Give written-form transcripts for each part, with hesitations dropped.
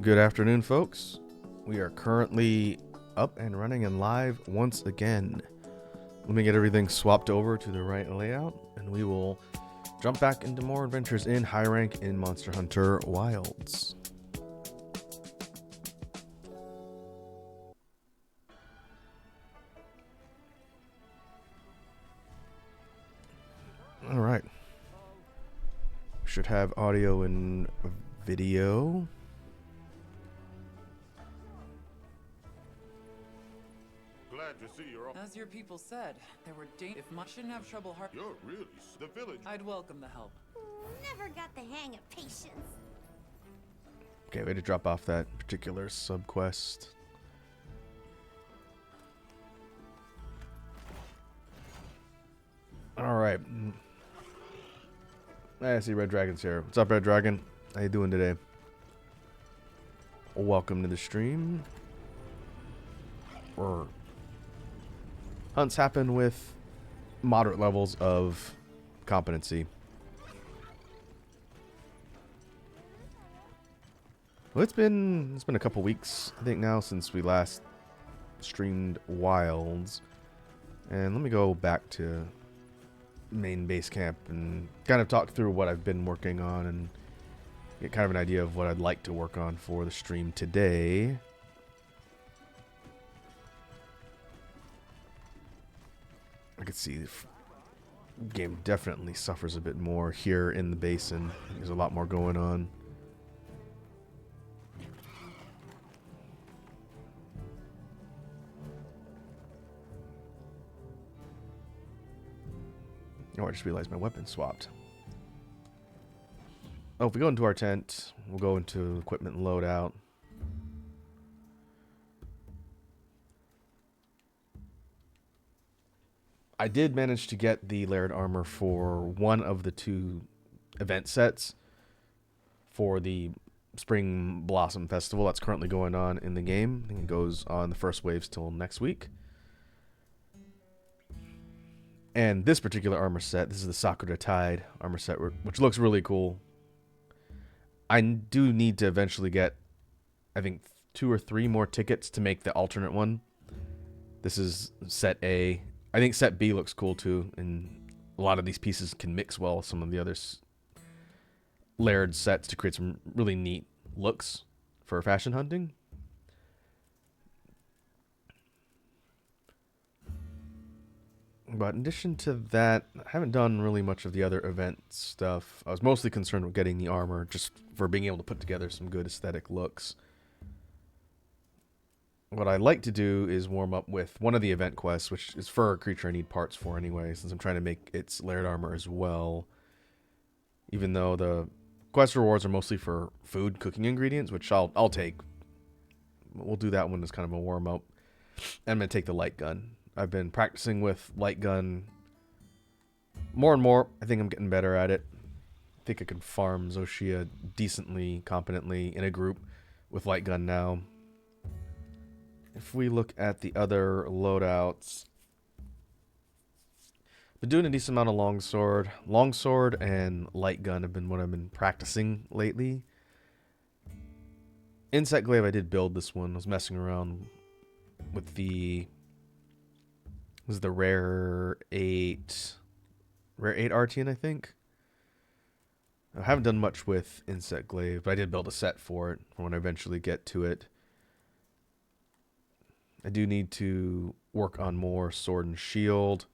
Good afternoon, folks. We are currently up and running and live once again. Let me get everything swapped over to the right layout, and we will jump back into more adventures in high rank in Monster Hunter Wilds. All right. Should have audio and video. Glad to see you're all. As your people said, there were if much shouldn't have trouble You're really the village. I'd welcome the help. Never got the hang of patience. Okay, we had to drop off that particular subquest. All right. I see Red Dragon's here. What's up, Red Dragon? How you doing today? Welcome to the stream. Hunts happen with moderate levels of competency. Well, it's been a couple weeks, I think, now since we last streamed Wilds, and let me go back to main base camp and kind of talk through what I've been working on and get kind of an idea of what I'd like to work on for the stream today. I can see the game definitely suffers a bit more here in the basin. There's a lot more going on. Oh, I just realized my weapon swapped. Oh, if we go into our tent, we'll go into equipment and loadout. I did manage to get the layered armor for one of the two event sets for the Spring Blossom Festival that's currently going on in the game. I think it goes on the first waves till next week. And this particular armor set, this is the Sakura Tide armor set, which looks really cool. I do need to eventually get, I think, 2 or 3 more tickets to make the alternate one. This is set A. I think set B looks cool too, and a lot of these pieces can mix well with some of the other layered sets to create some really neat looks for fashion hunting. But in addition to that, I haven't done really much of the other event stuff. I was mostly concerned with getting the armor just for being able to put together some good aesthetic looks. What I like to do is warm up with one of the event quests, which is for a creature I need parts for anyway, since I'm trying to make its layered armor as well. Even though the quest rewards are mostly for food, cooking ingredients, which I'll take. We'll do that one as kind of a warm up. I'm going to take the light gun. I've been practicing with light gun more and more. I think I'm getting better at it. I think I can farm Zoshia decently, competently in a group with light gun now. If we look at the other loadouts, I've been doing a decent amount of longsword. Longsword and light gun have been what I've been practicing lately. Insect glaive, I did build this one. I was messing around with the rare 8 Artian, I think. I haven't done much with insect glaive, but I did build a set for it for when I eventually get to it. I do need to work on more sword and shield.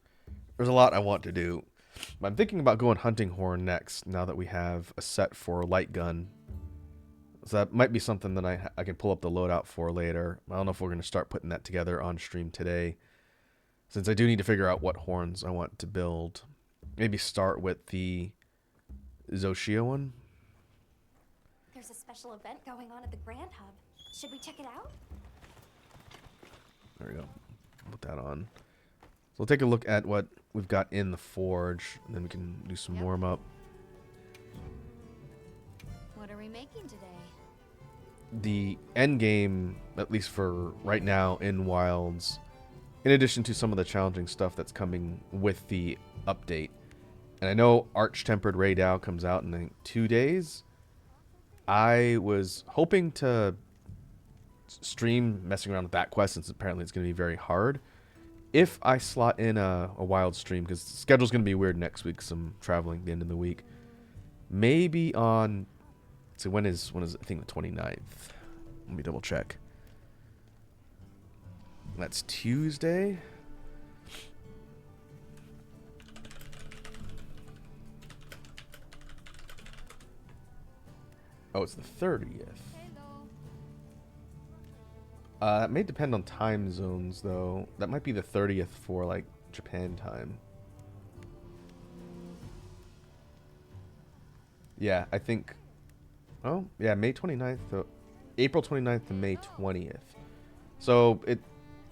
There's a lot I want to do. But I'm thinking about going hunting horn next, now that we have a set for light gun. So that might be something that I can pull up the loadout for later. I don't know if we're going to start putting that together on stream today, since I do need to figure out what horns I want to build. Maybe start with the Zoshia one. There's a special event going on at the Grand Hub. Should we check it out? There we go. Put that on. So we'll take a look at what we've got in the forge, and then we can do some warm up. What are we making today? The end game, at least for right now in Wilds, in addition to some of the challenging stuff that's coming with the update. And I know Arch Tempered Raydao comes out in I think 2 days. I was hoping to stream messing around with that quest since apparently it's going to be very hard. If I slot in a wild stream, because the schedule's going to be weird next week, because I'm traveling the end of the week. Maybe on, so when is I think the 29th. Let me double check. That's Tuesday. Oh, it's the 30th. That may depend on time zones, though. That might be the 30th for, like, Japan time. Yeah, I think... Oh, yeah, May 29th to... April 29th to May 20th. So,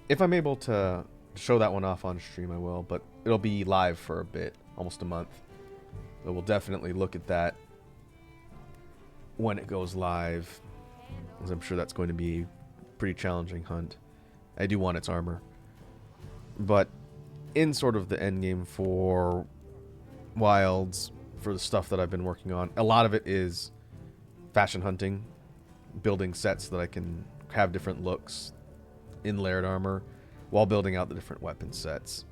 if I'm able to show that one off on stream, I will. But it'll be live for a bit. Almost a month. So we'll definitely look at that when it goes live. Because I'm sure that's going to be pretty challenging hunt. I do want its armor. But in sort of the end game for Wilds, for the stuff that I've been working on, a lot of it is fashion hunting, building sets that I can have different looks in layered armor while building out the different weapon sets.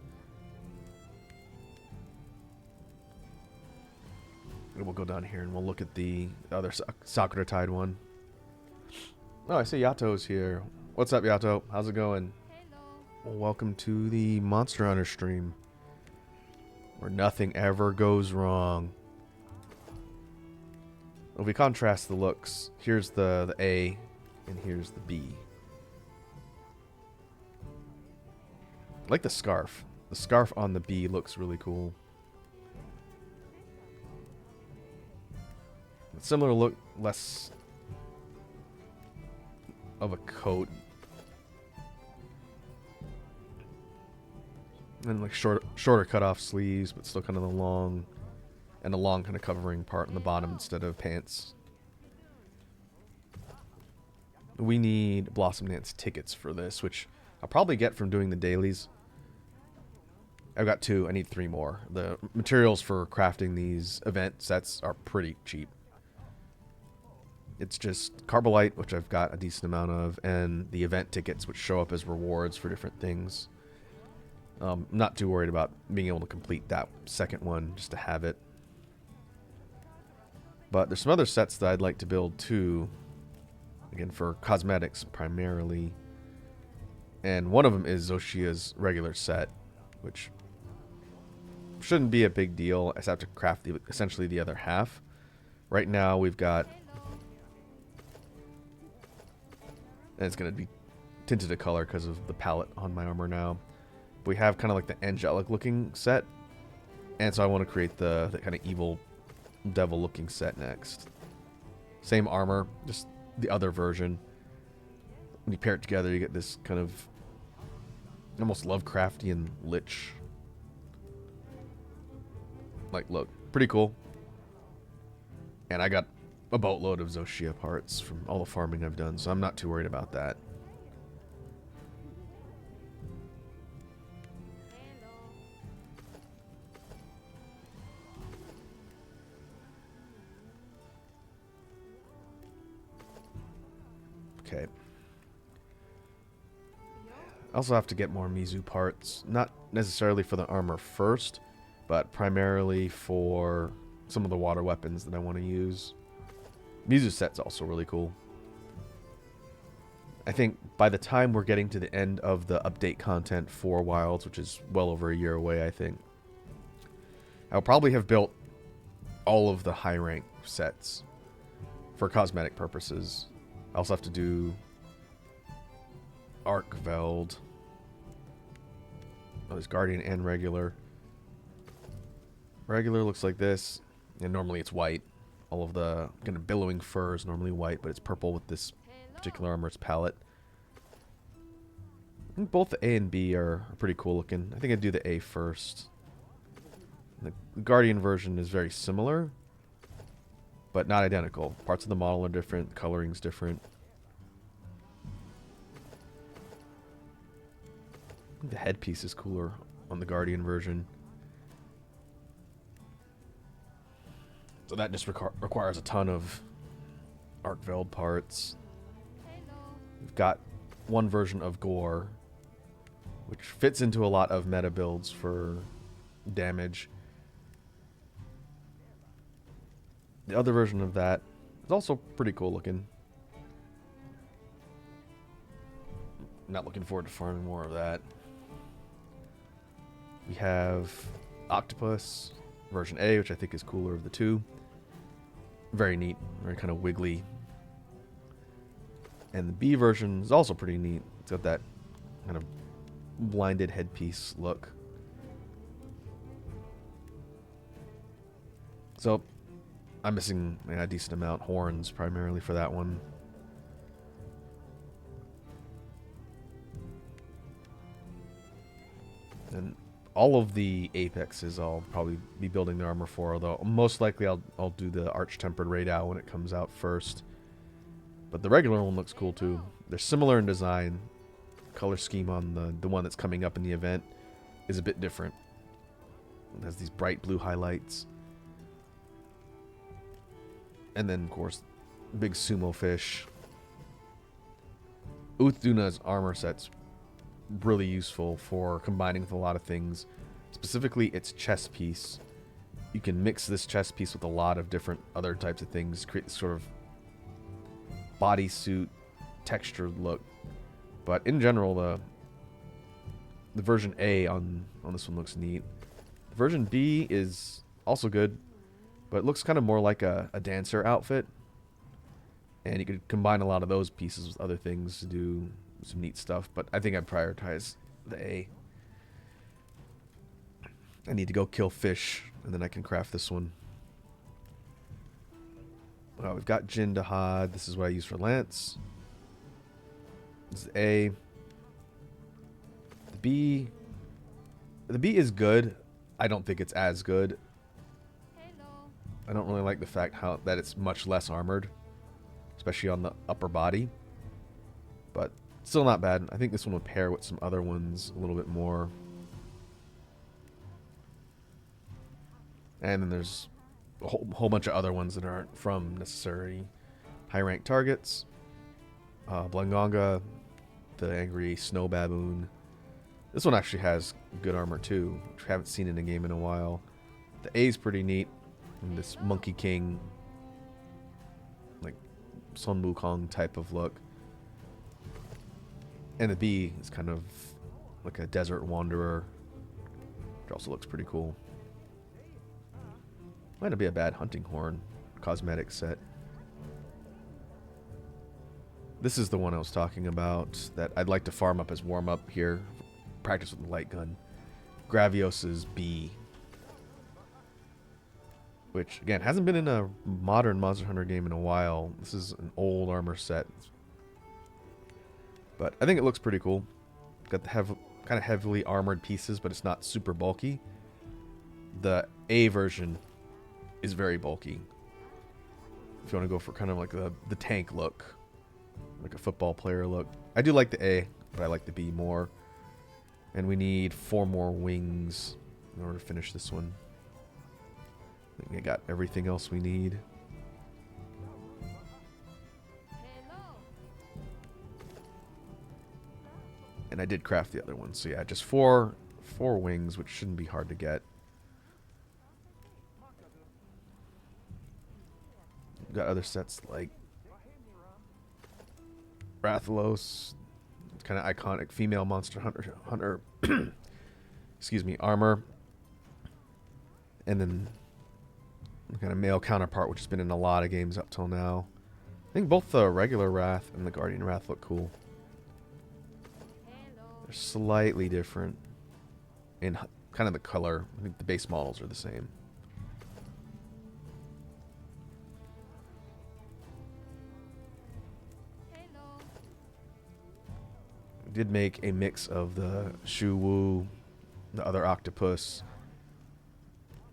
And we'll go down here and we'll look at the other Sakura Tide one. Oh, I see Yato's here. What's up, Yato? How's it going? Well, welcome to the Monster Hunter stream, where nothing ever goes wrong. If we contrast the looks, here's the A, and here's the B. I like the scarf. The scarf on the B looks really cool. Similar look, less of a coat, and like shorter cut off sleeves, but still kind of the long, and a long kind of covering part on the bottom instead of pants. We need Blossom Dance tickets for this, which I'll probably get from doing the dailies. I've got 2. I need 3 more. The materials for crafting these event sets are pretty cheap. It's just Carbolite, which I've got a decent amount of, and the event tickets, which show up as rewards for different things. I'm not too worried about being able to complete that second one, just to have it. But there's some other sets that I'd like to build too. Again, for cosmetics primarily. And one of them is Zoshia's regular set, which shouldn't be a big deal. I just have to craft essentially the other half. Right now we've got... And it's going to be tinted a color because of the palette on my armor now. But we have kind of like the angelic looking set. And so I want to create the kind of evil devil looking set next. Same armor, just the other version. When you pair it together, you get this kind of almost Lovecraftian lich. Like, look, pretty cool. And I got a boatload of Zoshia parts from all the farming I've done, so I'm not too worried about that. Okay. I also have to get more Mizu parts, not necessarily for the armor first, but primarily for some of the water weapons that I want to use. Mizu set's also really cool. I think by the time we're getting to the end of the update content for Wilds, which is well over a year away, I think, I'll probably have built all of the high rank sets for cosmetic purposes. I also have to do Arkveld. Oh, there's Guardian and regular. Regular looks like this, and normally it's white. All of the kind of billowing fur is normally white, but it's purple with this particular armor's palette. I think both the A and B are pretty cool looking. I think I'd do the A first. The Guardian version is very similar, but not identical. Parts of the model are different, coloring's different. I think the headpiece is cooler on the Guardian version. So that just requires a ton of Arc-Veld parts. We've got one version of Gore, which fits into a lot of meta builds for damage. The other version of that is also pretty cool looking. Not looking forward to farming more of that. We have Octopus version A, which I think is cooler of the two. Very neat, very kind of wiggly. And the B version is also pretty neat. It's got that kind of blinded headpiece look. So I'm missing a decent amount. Horns primarily for that one. And all of the apexes I'll probably be building the armor for, although most likely I'll do the Arch Tempered Radau when it comes out first. But the regular one looks cool too. They're similar in design. Color scheme on the one that's coming up in the event is a bit different. It has these bright blue highlights. And then, of course, big sumo fish. Uthduna's armor set's really useful for combining with a lot of things. Specifically, its chest piece. You can mix this chest piece with a lot of different other types of things. Create this sort of bodysuit textured look. But in general, the version A on this one looks neat. The version B is also good, but it looks kind of more like a dancer outfit. And you could combine a lot of those pieces with other things to do some neat stuff. But I think I'd prioritize the A. I need to go kill fish, and then I can craft this one. We've got Jin Dahad. This is what I use for Lance. This is A. The B. The B is good. I don't think it's as good. I don't really like the fact that it's much less armored, especially on the upper body. But still not bad. I think this one would pair with some other ones a little bit more. And then there's a whole bunch of other ones that aren't from necessary high rank targets. Blanganga, the angry snow baboon. This one actually has good armor too, which we haven't seen in a game in a while. The A is pretty neat. And this Monkey King, like Sun Wukong type of look. And the B is kind of like a desert wanderer, which also looks pretty cool. Might not be a bad hunting horn cosmetic set. This is the one I was talking about that I'd like to farm up as warm up here. Practice with the light gun. Gravios's B. Which, again, hasn't been in a modern Monster Hunter game in a while. This is an old armor set. But I think it looks pretty cool. Got the kind of heavily armored pieces, but it's not super bulky. The A version is very bulky. If you want to go for kind of like the tank look. Like a football player look. I do like the A, but I like the B more. And we need 4 more wings in order to finish this one. I think I got everything else we need. And I did craft the other one. So yeah, just four wings, which shouldn't be hard to get. We've got other sets like Rathalos, kind of iconic female monster hunter excuse me, armor. And then the kind of male counterpart, which has been in a lot of games up till now. I think both the regular Wrath and the Guardian Wrath look cool. They're slightly different in kind of the color. I think the base models are the same. I did make a mix of the Shu Wu, the other octopus,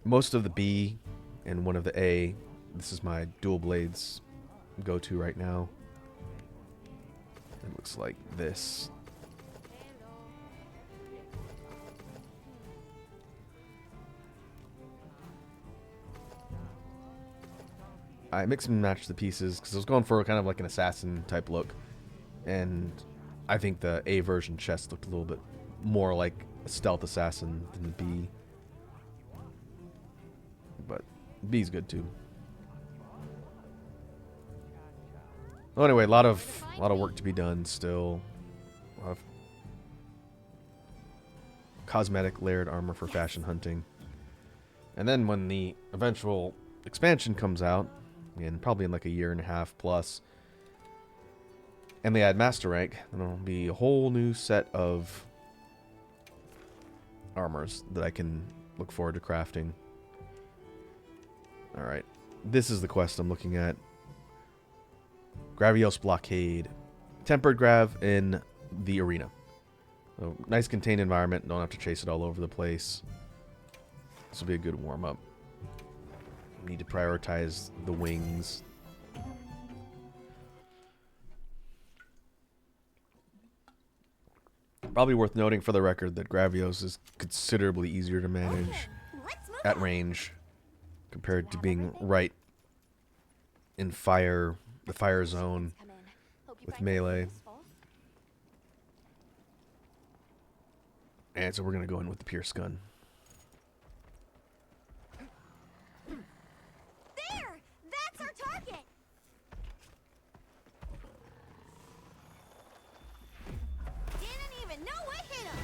most of the B, and one of the A. This is my dual blades go-to right now. It looks like this. I mix and match the pieces because I was going for kind of like an assassin type look, and I think the A version chest looked a little bit more like a stealth assassin than the B. But B's good too. Well, anyway, a lot of work to be done still. A lot of cosmetic layered armor for fashion hunting. And then when the eventual expansion comes out, probably in like a year and a half plus, and they add master rank, then there'll be a whole new set of armors that I can look forward to crafting. Alright, this is the quest I'm looking at. Gravios Blockade. Tempered Grav in the arena. So, nice contained environment, don't have to chase it all over the place. This will be a good warm-up. Need to prioritize the wings. Probably worth noting for the record that Gravios is considerably easier to manage at range compared to being right in fire, the fire zone with melee. And so we're going to go in with the Pierce gun. There! That's our target! Didn't even know what hit him!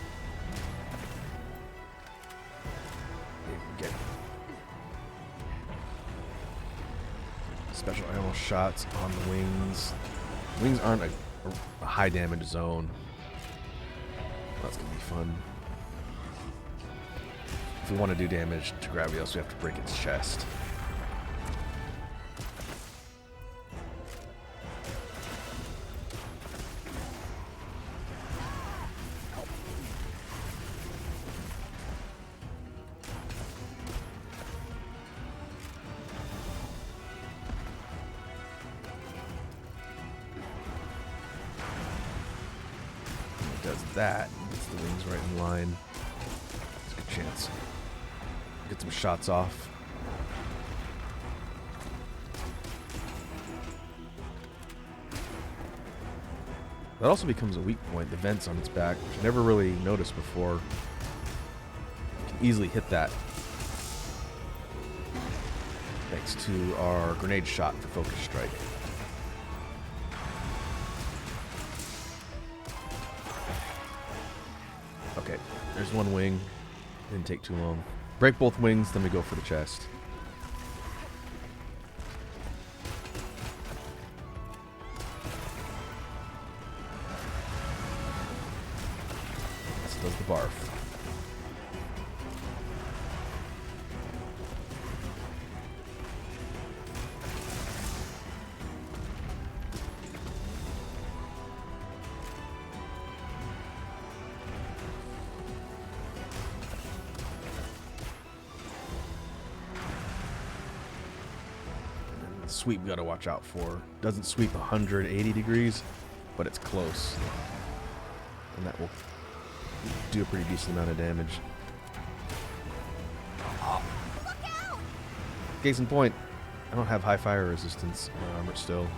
Get special ammo shots on the wings. Wings aren't a high damage zone. That's going to be fun. If we want to do damage to Gravios, we have to break its chest. It does that. Gets the wings right in line. It's a good chance. Get some shots off. That also becomes a weak point, the vents on its back, which I never really noticed before. You can easily hit that. Thanks to our grenade shot for focus strike. Okay, there's one wing. Didn't take too long. Break both wings, then we go for the chest. This does the barf. Sweep we gotta watch out for. Doesn't sweep 180 degrees, but it's close. And that will do a pretty decent amount of damage. Case in point, I don't have high fire resistance on my armor still.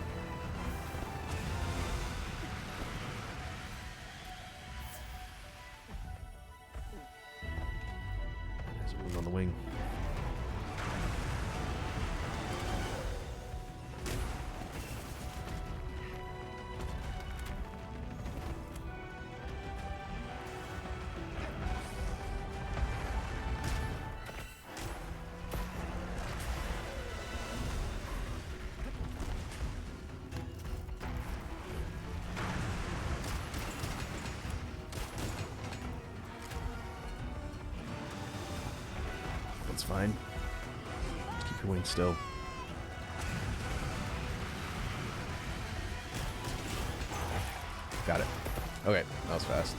There's one on the wing. That's fine. Just keep your wings still. Got it. Okay, that was fast.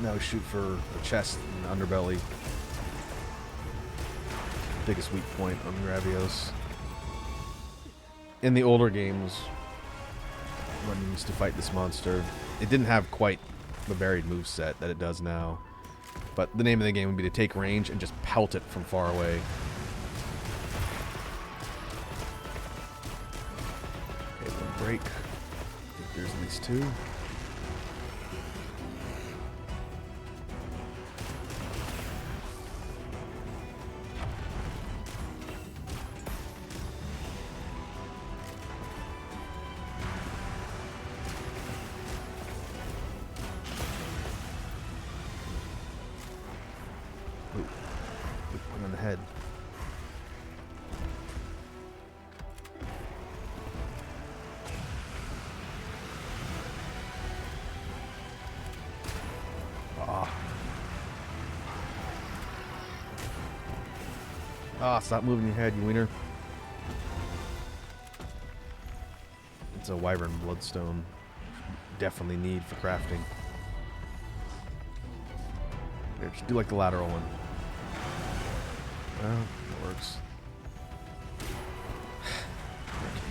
Now we shoot for the chest and the underbelly. Biggest weak point on Gravios. in the older games, when you used to fight this monster, it didn't have quite the varied moveset that it does now. But the name of the game would be to take range and just pelt it from far away. Okay, one break. I think there's at least two. One on the head. Stop moving your head, you wiener. It's a wyvern bloodstone. Definitely need for crafting. Here, just do like the lateral one. Well, that works.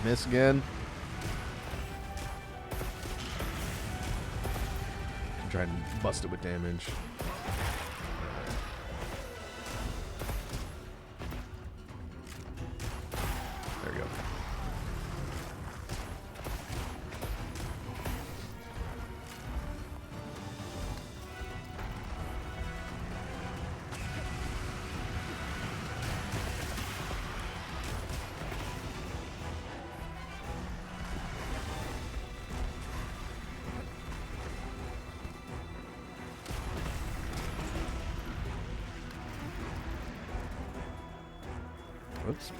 Miss again. Try and bust it with damage. There we go. Whoops.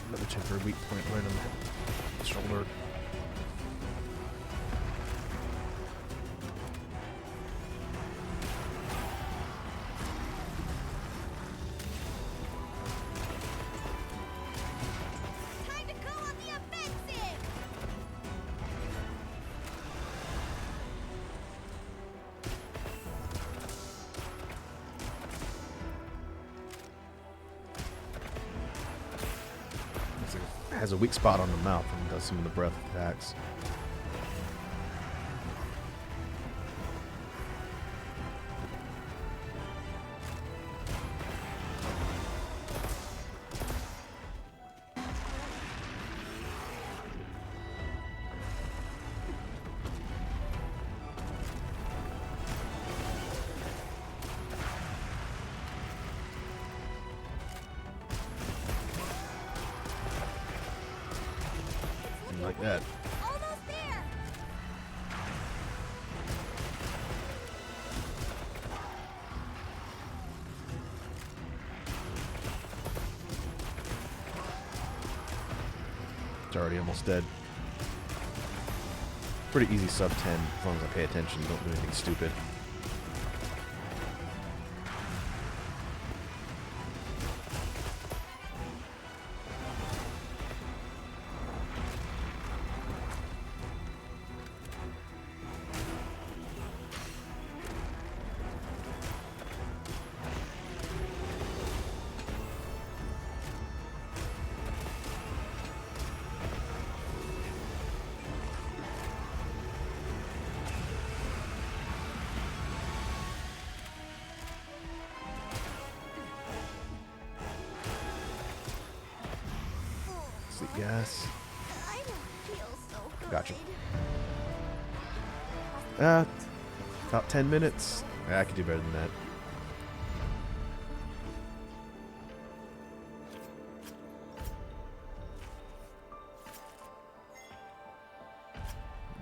Another temporary weak point right on the shoulder. Time to go on the offensive! Has a weak spot on the mouth and does some of the breath attacks. Like that. Almost there! It's already almost dead. Pretty easy sub 10 as long as I pay attention, don't do anything stupid. Yes. I don't feel so good. Gotcha. About 10 minutes. Yeah, I could do better than that.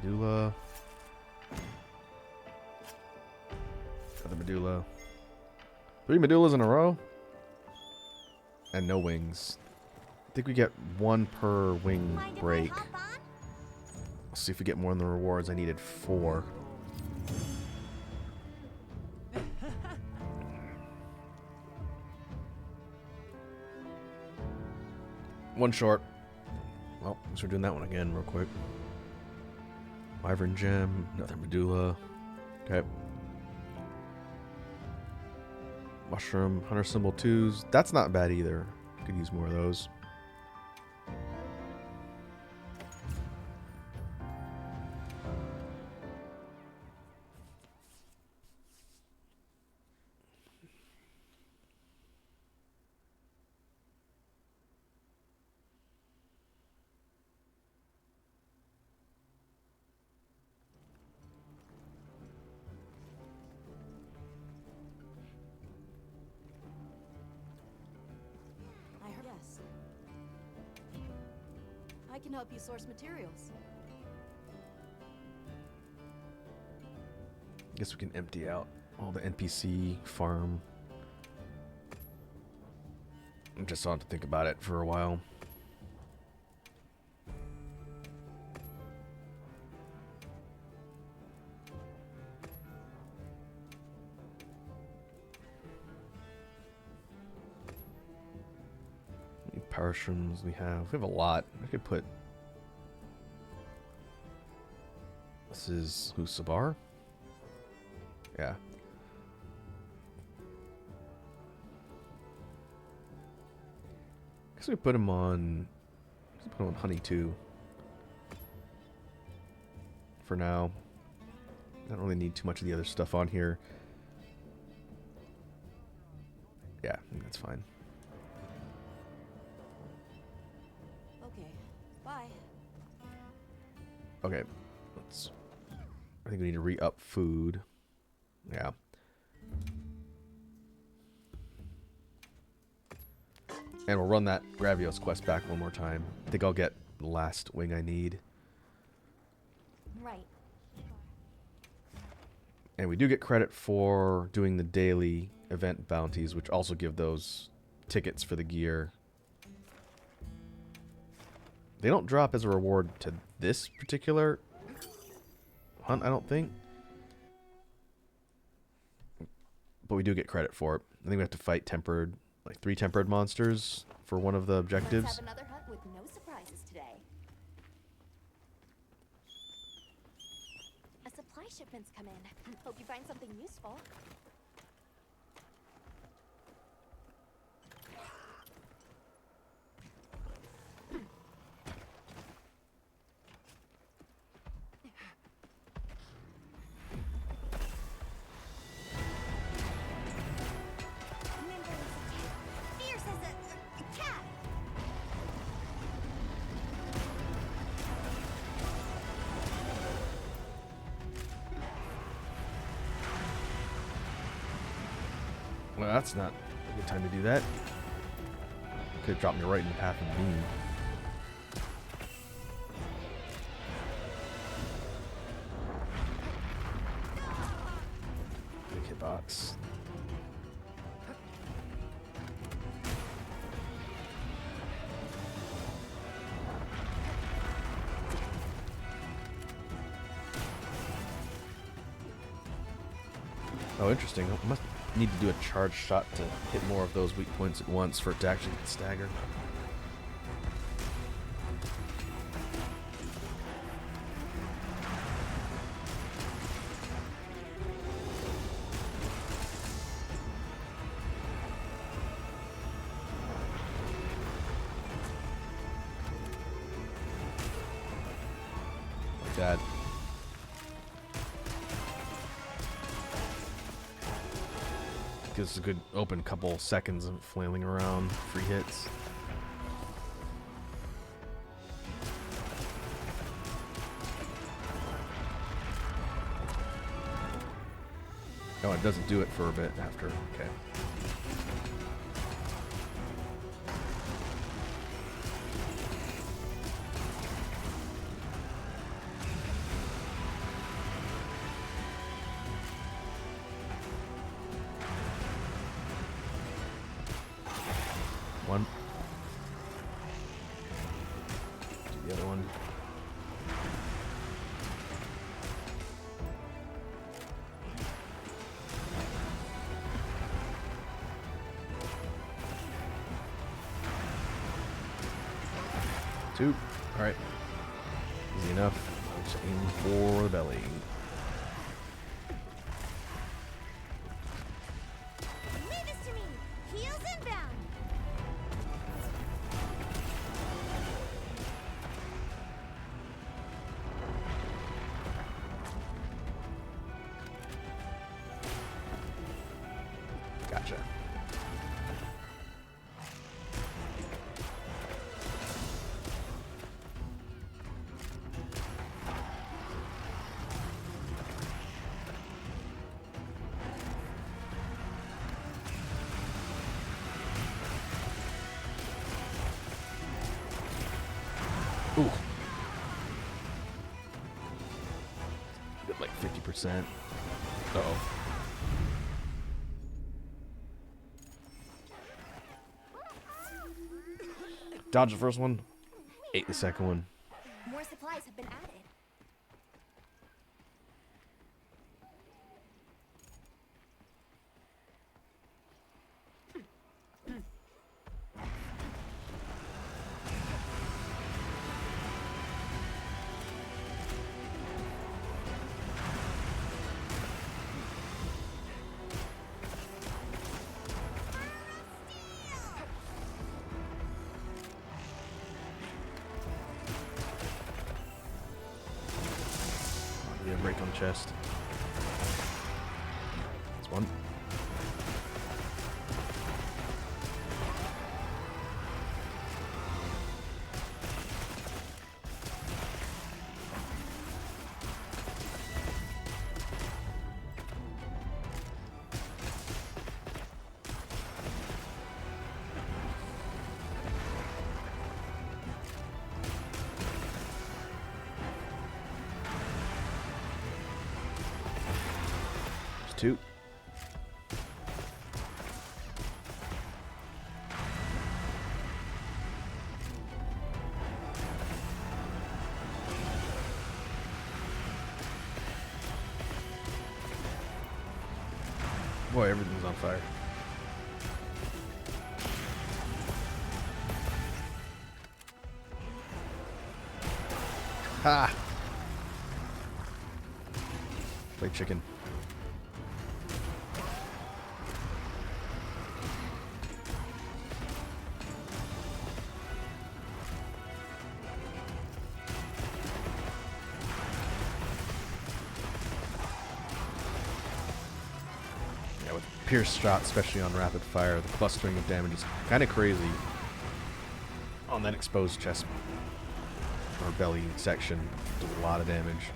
Medulla. Another medulla. 3 medullas in a row. And no wings. think we get one per wing Mind if I break. hop on? Let's see if we get more in the rewards. I needed 4. One short. Well, so we're doing that one again real quick. Wyvern gem, another medulla. Okay. Mushroom, hunter symbol 2s. That's not bad either. Could use more of those. I heard yes. I can help you source materials. Guess we can empty out all the NPC farm. I just have to think about it for a while. How many power shrooms we have? We have a lot. I could put. This is who, Sabar? Yeah. Guess we put him on. Let's put him on honey too. For now. I don't really need too much of the other stuff on here. Yeah, I think that's fine. Okay. Bye. Okay, let's. I think we need to re-up food. Yeah. And we'll run that Gravios quest back one more time. I think I'll get the last wing I need. Right. And we do get credit for doing the daily event bounties, which also give those tickets for the gear. They don't drop as a reward to this particular hunt, I don't think. But we do get credit for it. I think we have to fight tempered, like 3 tempered monsters for one of the objectives. Let's have another hunt with no surprises today. A supply shipment's come in. Hope you find something useful. Nimble as a cat. Fierce as a cat. Well, that's not a good time to do that. Could have dropped me right in the path of the beam. Big hitbox. Oh, interesting. I must need to do a charge shot to hit more of those weak points at once for it to actually get staggered. Like that. Gives us a good open couple seconds of flailing around, free hits. Oh, it doesn't do it for a bit after. Okay. One. 2. Alright. Easy enough. Just aim for the belly. Leave this to me. Heels inbound. Gotcha. Ooh. Got like 50%. Uh-oh. Dodge the first one. Ate the second one. More supplies have been added. Yeah, break on the chest. That's one. There's 2. Boy, everything's on fire. Ha! Play chicken. Yeah, with pierce shot, especially on rapid fire, the clustering of damage is kind of crazy on that exposed chest or belly section. Does a lot of damage.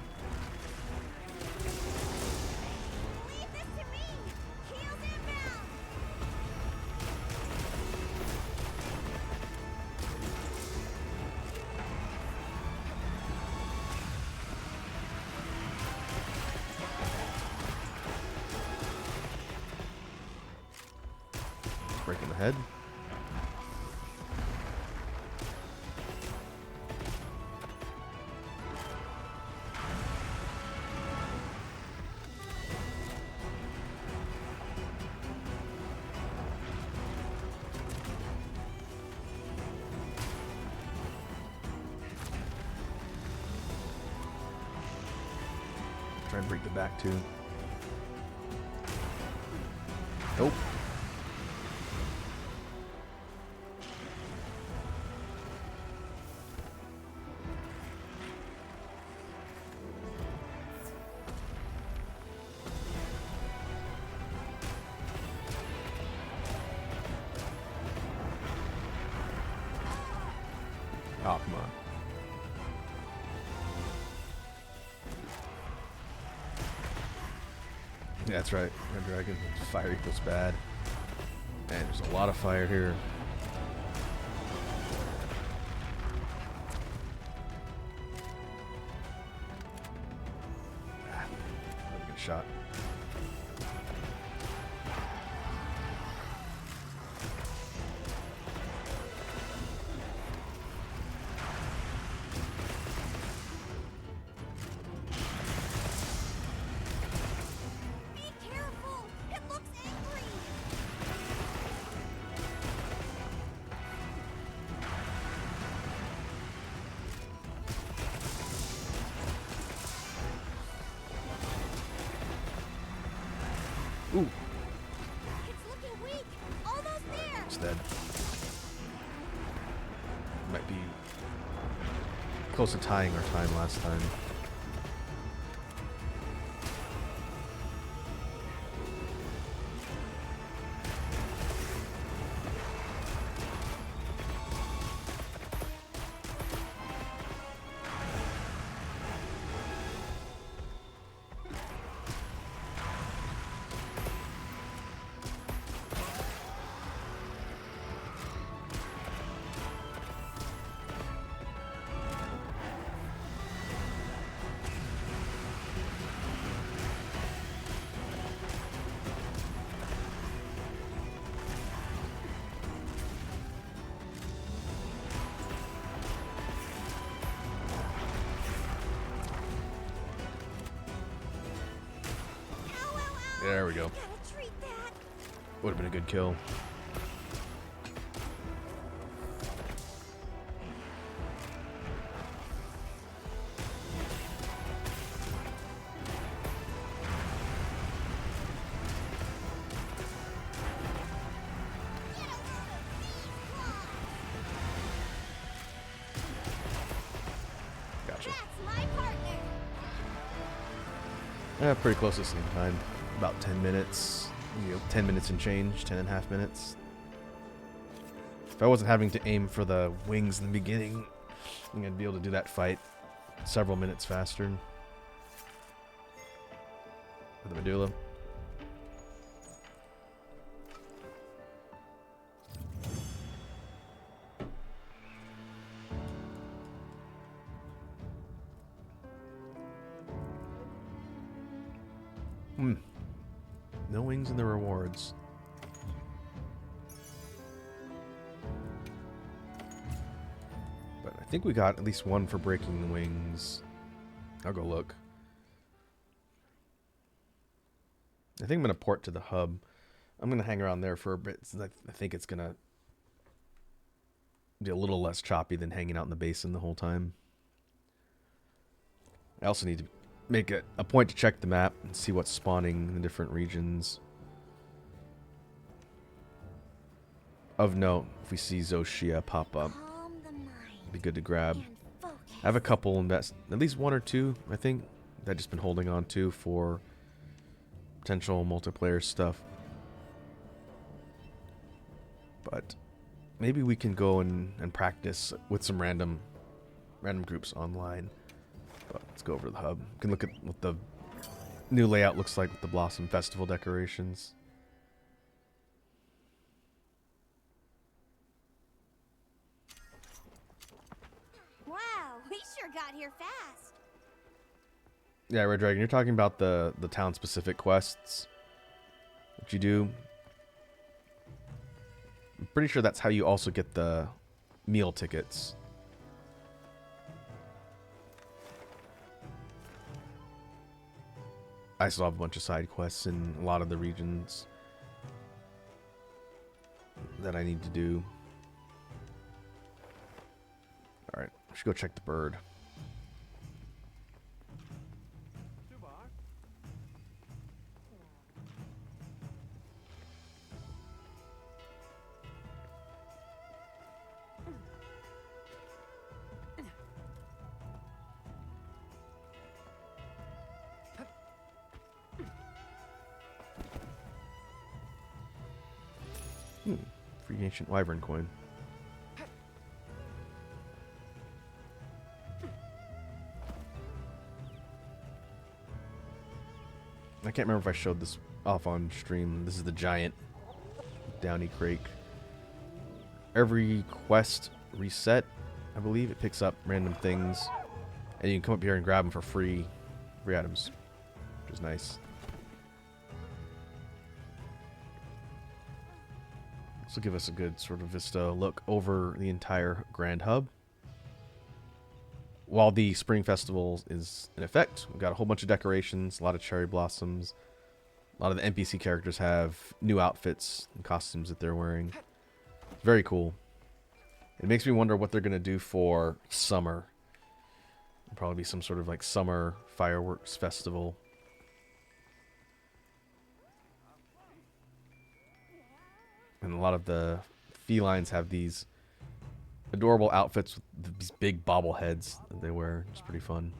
Leave this to me. Heels inbound. Breaking the head. Try and break the back too. Nope. Oh, come on. Yeah, that's right. Red Dragon. Fire equals bad. Man, there's a lot of fire here. Ah, really good shot. Be careful. It looks angry. Ooh, It's looking weak. Almost there. it's dead. Might be close to tying our time last time. There we go. Gotta treat that. Would have been a good kill. Gotcha. That's my partner. Yeah, pretty close to the same time. About 10 minutes. 10 minutes and change, 10.5 minutes. If I wasn't having to aim for the wings in the beginning, I'm going to be able to do that fight several minutes faster. With the medulla. No wings in the rewards. But I think we got at least one for breaking the wings. I'll go look. I think I'm going to port to the hub. I'm going to hang around there for a bit, since I think it's going to be a little less choppy than hanging out in the basin the whole time. I also need to make it a point to check the map and see what's spawning in the different regions. Of note, if we see Zoshia pop up, Calm the mind it'd be good to grab. and focus. I have a couple invest, at least one or two, I think, that I've just been holding on to for potential multiplayer stuff. But maybe we can go and practice with some random groups online. But let's go over to the hub. We can look at what the new layout looks like with the Blossom Festival decorations. Wow, we sure got here fast. Yeah, Red Dragon, you're talking about the town-specific quests that you do. I'm pretty sure that's how you also get the meal tickets. I still have a bunch of side quests in a lot of the regions that I need to do. Alright, I should go check the bird. Free ancient wyvern coin. I can't remember if I showed this off on stream. This is the giant Downy Crake. Every quest reset, I believe, it picks up random things. And you can come up here and grab them for free items, which is nice. This will give us a good sort of vista look over the entire Grand Hub. While the Spring Festival is in effect, we've got a whole bunch of decorations, a lot of cherry blossoms. A lot of the NPC characters have new outfits and costumes that they're wearing. Very cool. It makes me wonder what they're going to do for summer. It'll probably be some sort of like summer fireworks festival. And a lot of the felines have these adorable outfits with these big bobbleheads that they wear. It's pretty fun.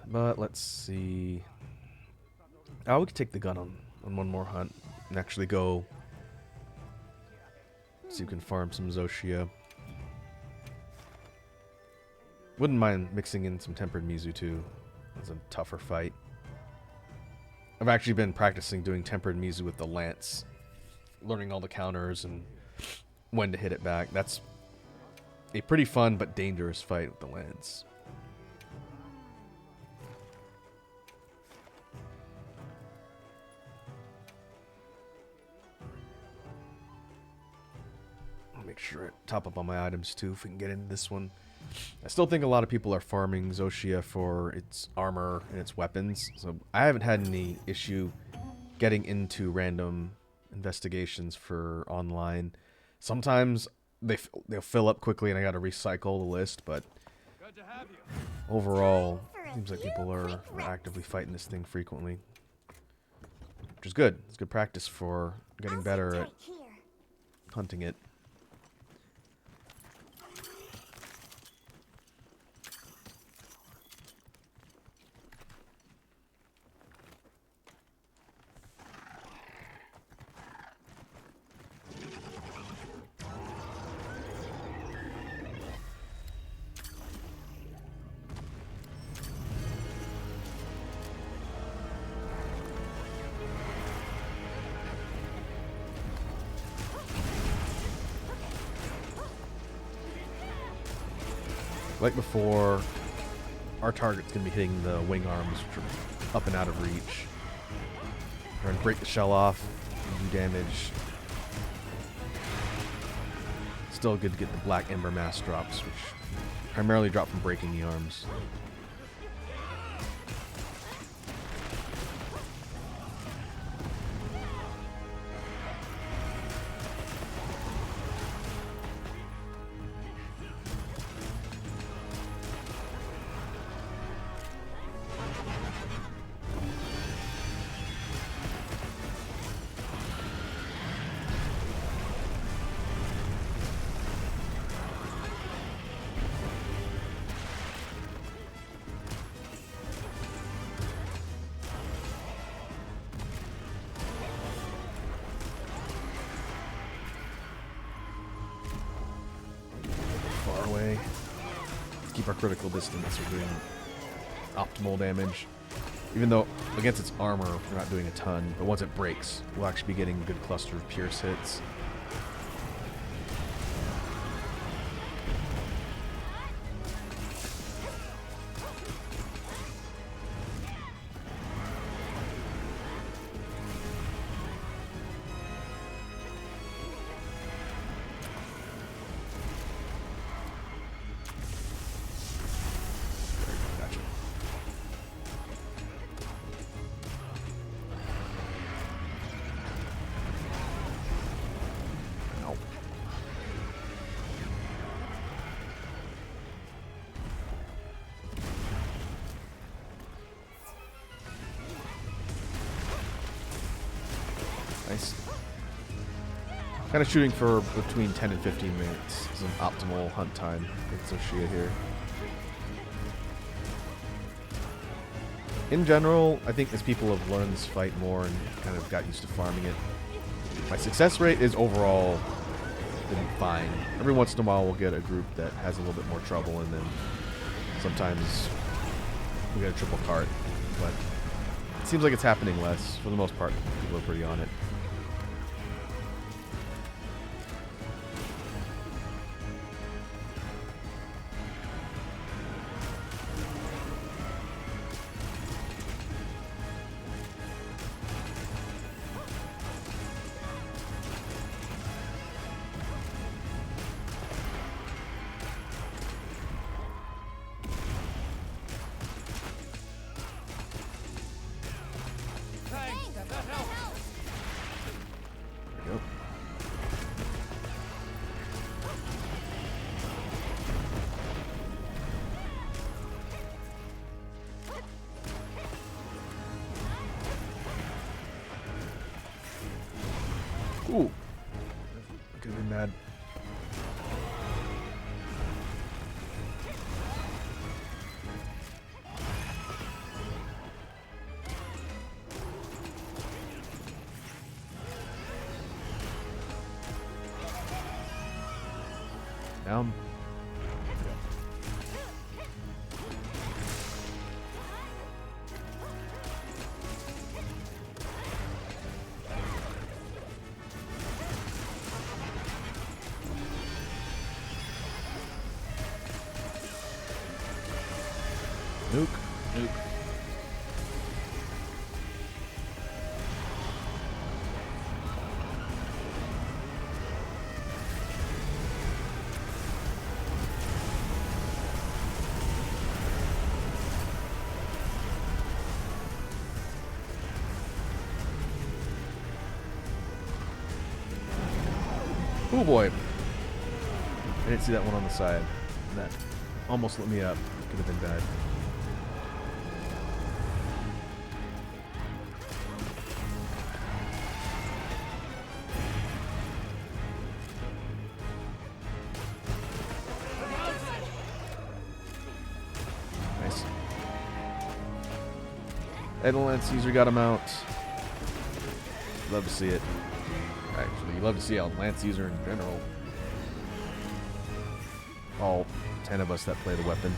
But let's see. Oh, we could take the gun on one more hunt and actually go see if we can farm some Zoshia. Wouldn't mind mixing in some tempered Mizu too. It's a tougher fight. I've actually been practicing doing tempered Mizu with the lance, learning all the counters and when to hit it back. That's a pretty fun but dangerous fight with the lance. I'll make sure I top up on my items too if we can get into this one. I still think a lot of people are farming Zoshia for its armor and its weapons, so I haven't had any issue getting into random investigations for online. Sometimes they'll fill up quickly and I gotta recycle the list, but overall, seems like people are actively fighting this thing frequently, which is good. It's good practice for getting better at hunting it. Like before, our target's going to be hitting the wing arms, which are up and out of reach. We're going to break the shell off and do damage. Still good to get the black ember mass drops, which primarily drop from breaking the arms. Away. Keep our critical distance. We're doing optimal damage. Even though against its armor, we're not doing a ton. But once it breaks, we'll actually be getting a good cluster of pierce hits. Nice. Kind of shooting for between 10 and 15 minutes is an optimal hunt time with Zoshia here. In general, I think as people have learned this fight more and kind of got used to farming it, my success rate is overall been fine. Every once in a while we'll get a group that has a little bit more trouble, and then sometimes we get a triple cart, but it seems like it's happening less. For the most part, people are pretty on it. Nuke. Nuke. Oh boy. I didn't see that one on the side. That almost lit me up. Could have been bad. Nice. Edelman Caesar got him out. Love to see it. Actually, you love to see out Lance Caesar in general. All 10 of us that play the weapon.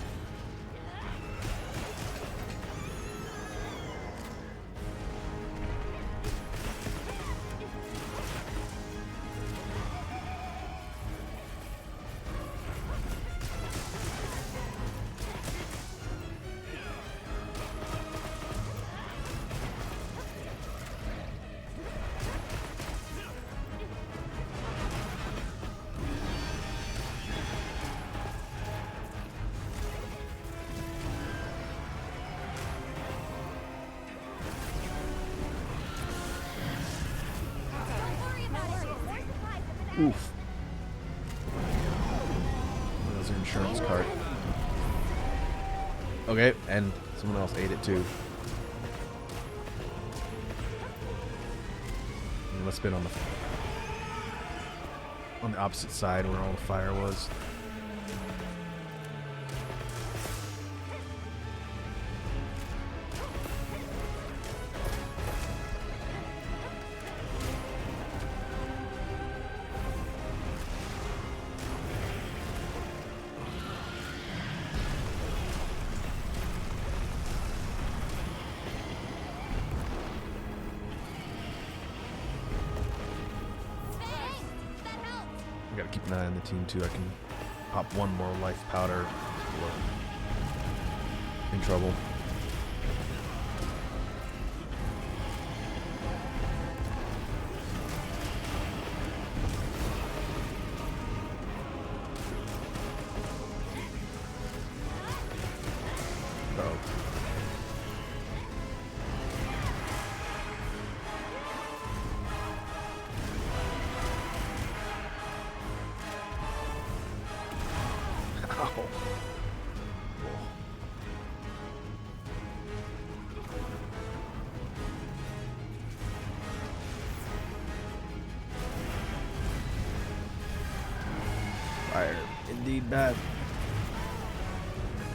Oof. That was an insurance cart. Okay, and someone else ate it too. It must have been on the opposite side where all the fire was. I gotta keep an eye on the team too. I can pop one more life powder. Or in trouble. Oh. Ow. Fire. Indeed bad.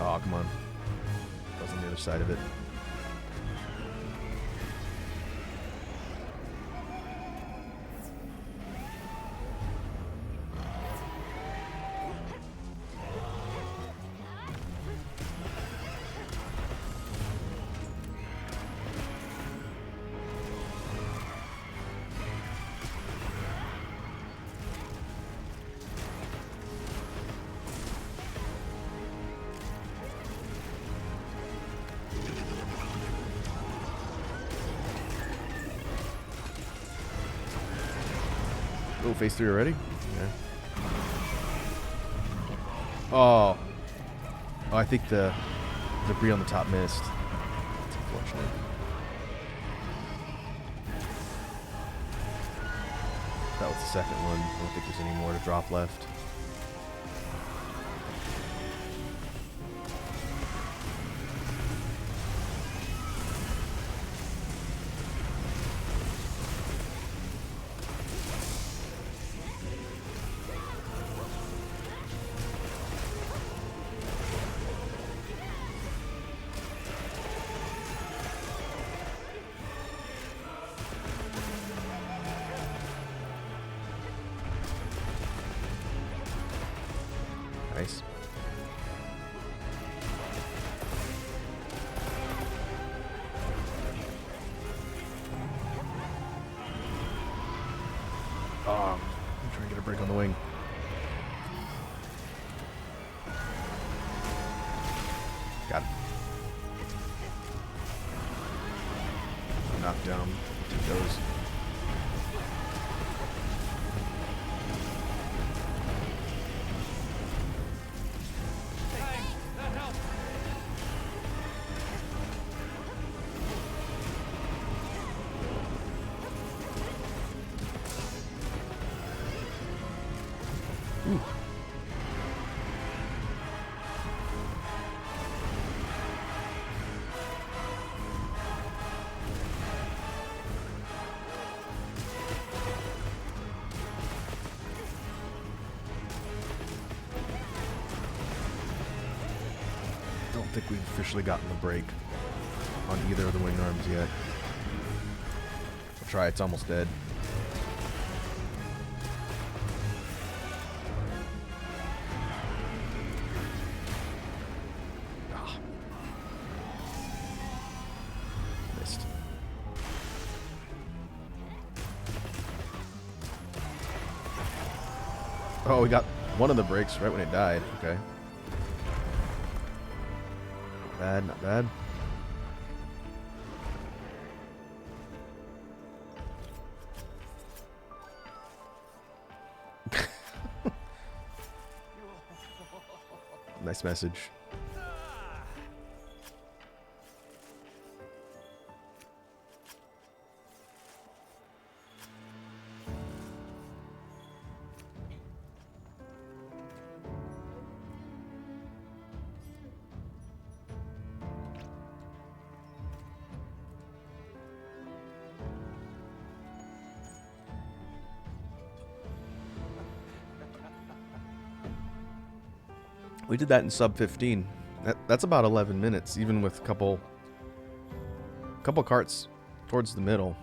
Oh, come on. That was on the other side of it. Oh, phase 3 already? Yeah. Oh. Oh, I think the debris on the top missed. That's unfortunate. That was the second one. I don't think there's any more to drop left. down. Take those. Ooh. Don't think we've officially gotten the break on either of the wing arms yet. I'll try, it's almost dead. Ah. Missed. Oh, we got one of the breaks right when it died. Okay. Bad, not bad. Nice message. We did that in sub 15. That's about 11 minutes, even with a couple carts towards the middle.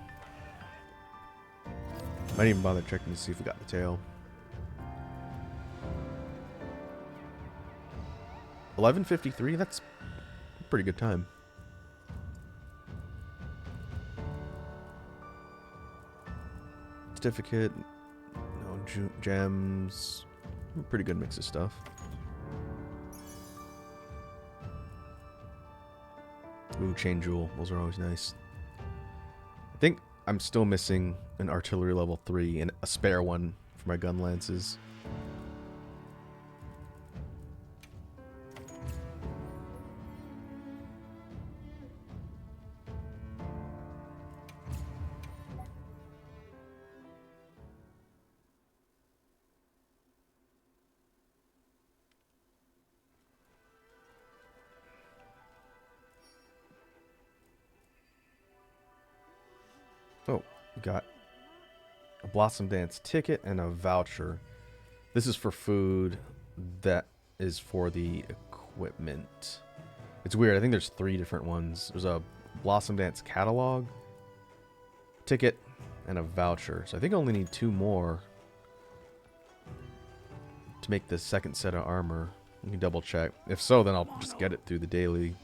Might even bother checking to see if we got the tail. 11:53. That's a pretty good time. Certificate. No gems. Pretty good mix of stuff. Ooh, chain jewel. Those are always nice. I think I'm still missing an artillery level 3 and a spare one for my gun lances. Oh, we got a Blossom Dance ticket and a voucher. This is for food. That is for the equipment. It's weird. I think there's 3 different ones. There's a Blossom Dance catalog, ticket, and a voucher. So I think I only need 2 more to make the second set of armor. Let me double check. If so, then I'll just get it through the daily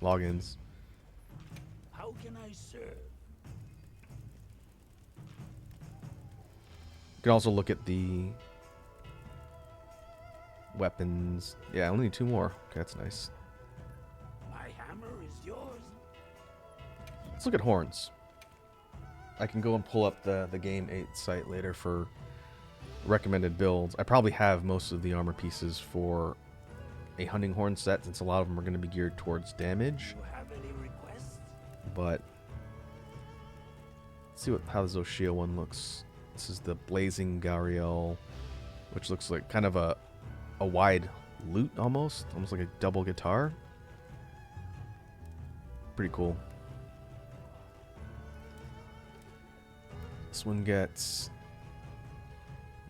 logins. How can I serve? You can also look at the weapons. Yeah, I only need 2 more. Okay, that's nice. My hammer is yours. Let's look at horns. I can go and pull up the Game 8 site later for recommended builds. I probably have most of the armor pieces for a hunting horn set, since a lot of them are going to be geared towards damage. You have any requests? But let's see how the Zoshia one looks. This is the Blazing Gariel, which looks like kind of a wide lute almost like a double guitar. Pretty cool. This one gets,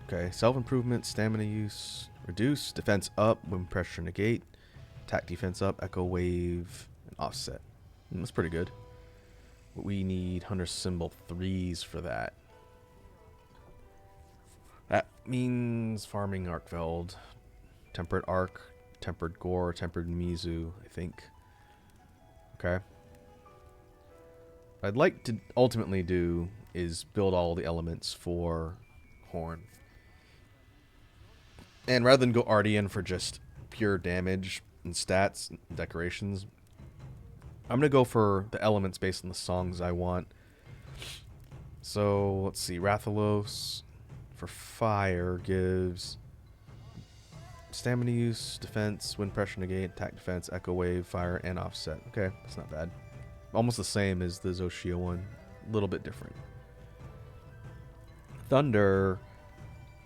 okay, self-improvement, stamina use, reduce, defense up, wind pressure negate, attack defense up, echo wave, and offset. That's pretty good. But we need Hunter Symbol 3s for that. That means farming Arkveld, Tempered Arc, Tempered Gore, Tempered Mizu, I think. Okay. What I'd like to ultimately do is build all the elements for Horn. And rather than go Ardian for just pure damage and stats and decorations, I'm going to go for the elements based on the songs I want. So let's see. Rathalos for fire gives stamina use, defense, wind pressure negate, attack defense, echo wave, fire, and offset. Okay, that's not bad. Almost the same as the Zoshia one. A little bit different. Thunder.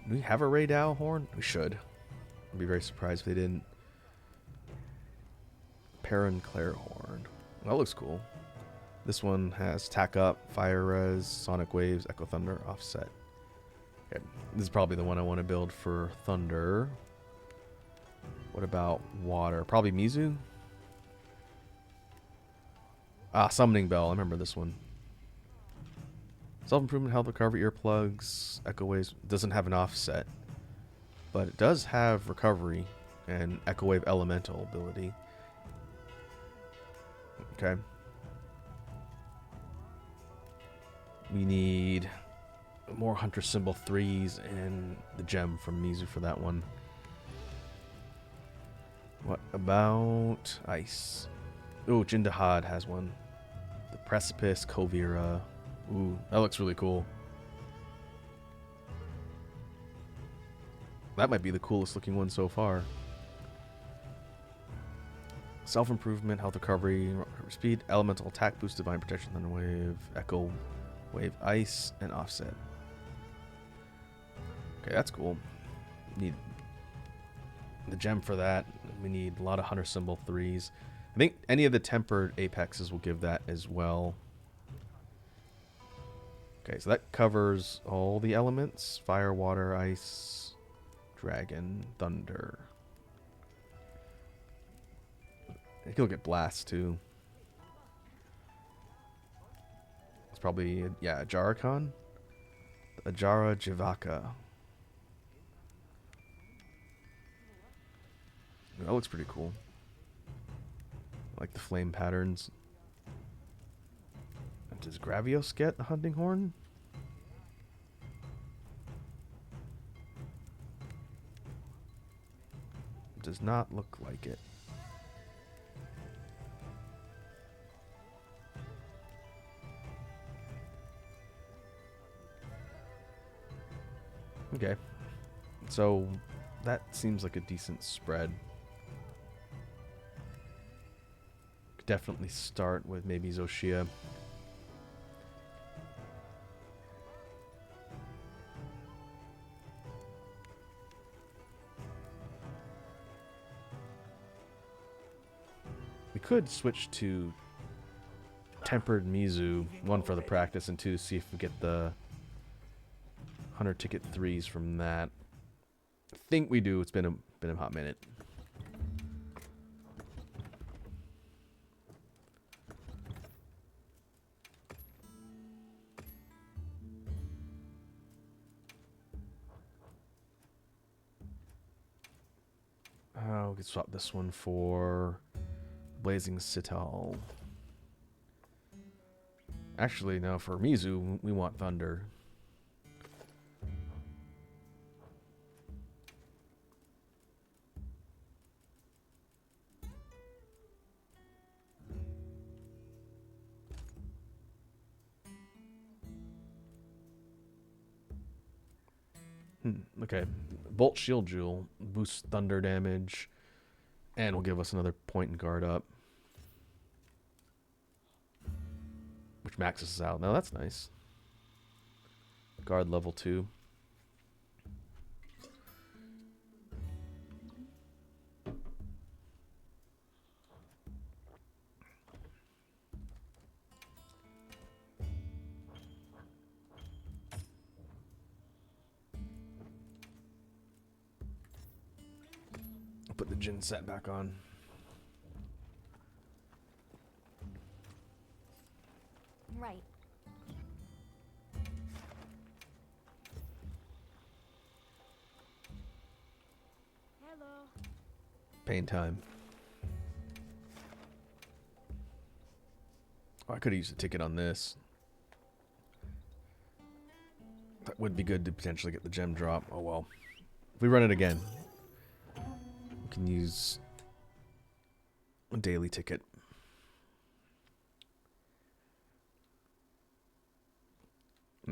Do we have a Raydao horn? We should. I'd be very surprised if they didn't. Paranclair horn. That looks cool. This one has tack up, fire res, sonic waves, echo thunder, offset. Okay. This is probably the one I want to build for thunder. What about water? Probably Mizu? Ah, summoning bell. I remember this one. Self-improvement, health recovery, earplugs, echo waves. Doesn't have an offset, but it does have recovery and echo wave elemental ability. Okay. We need more Hunter Symbol 3s and the gem from Mizu for that one. What about ice? Oh, Jindahad has one. The Precipice, Kovira. Ooh, that looks really cool. That might be the coolest looking one so far. Self-improvement, health recovery, speed, elemental attack boost, divine protection, thunder wave, echo wave, ice, and offset. Okay, that's cool. Need the gem for that. We need a lot of Hunter Symbol 3s. I think any of the tempered apexes will give that as well. Okay, so that covers all the elements. Fire, water, ice, dragon, thunder. I think he'll get blast too. It's probably, yeah, Ajarakan. Ajara Jivaka. That looks pretty cool. I like the flame patterns. Does Gravios get a hunting horn? Does not look like it. Okay. So that seems like a decent spread. Could definitely start with maybe Zoshia. We could switch to Tempered Mizu, one for the practice, and two, see if we get the Hunter Ticket 3s from that. I think we do. It's been a hot minute. We could swap this one for Blazing Citadel. Actually, no, for Mizu, we want Thunder. Okay. Bolt Shield Jewel boosts Thunder damage and will give us another point and guard up, which maxes us out. Now that's nice. Guard level 2. I'll put the Jin set back on. Right. Hello. Pain time. Oh, I could have used a ticket on this. That would be good to potentially get the gem drop. Oh well. If we run it again, we can use a daily ticket.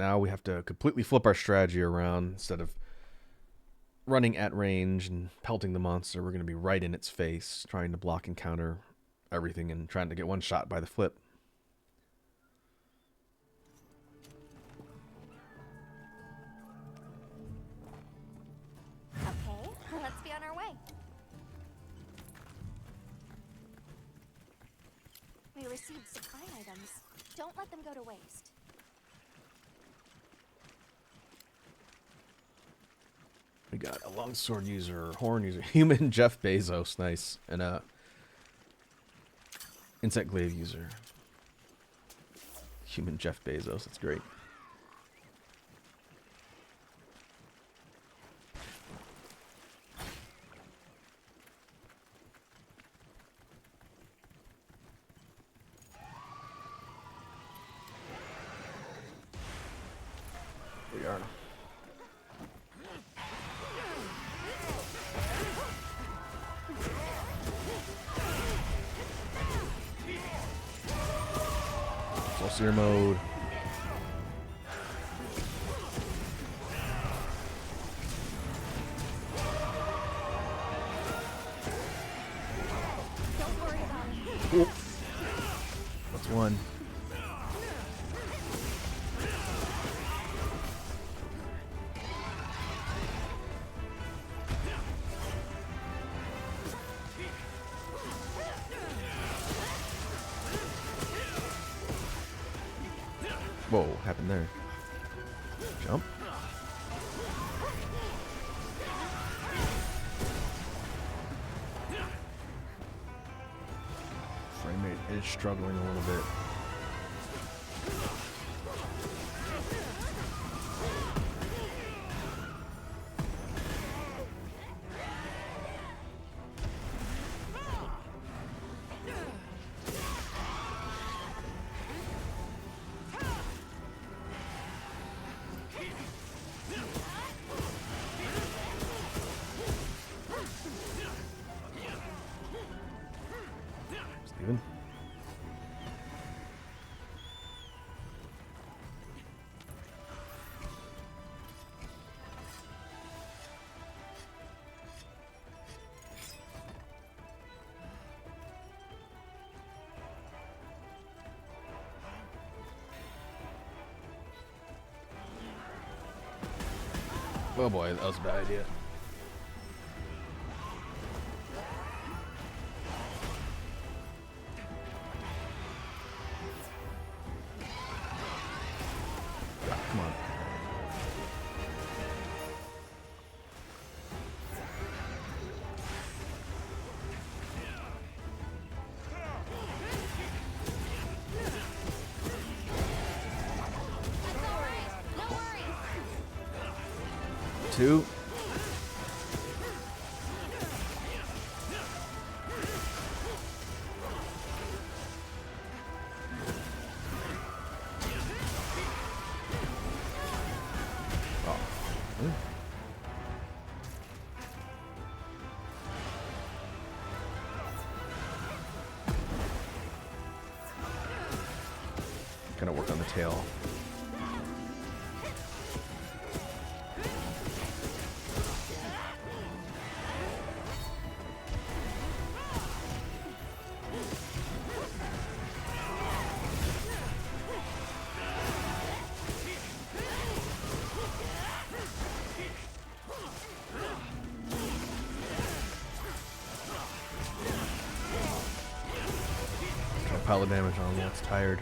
now we have to completely flip our strategy around. Instead of running at range and pelting the monster, we're going to be right in its face, trying to block and counter everything and trying to get one shot by the flip. Okay, let's be on our way. We received supply items. Don't let them go to waste. We got a longsword user, horn user, human Jeff Bezos, nice, and a insect glaive user. Human Jeff Bezos, that's great. We are. Seer mode. Don't worry about it. Oop. That's one. Whoa, what happened there? Jump. Frame rate is struggling a little bit. Steven? Oh boy, that was a bad idea. Come on. It's all right. No worries. Two. Kind of work on the tail. Got a pile of damage on him while it's tired.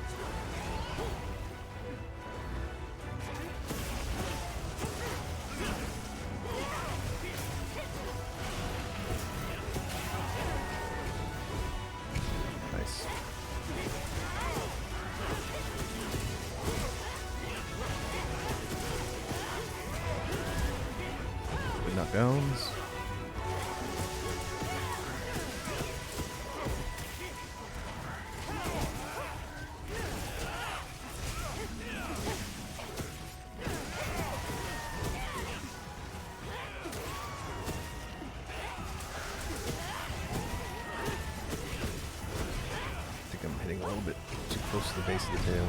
Nice. Good knockdowns. I think I'm hitting a little bit too close to the base of the tail.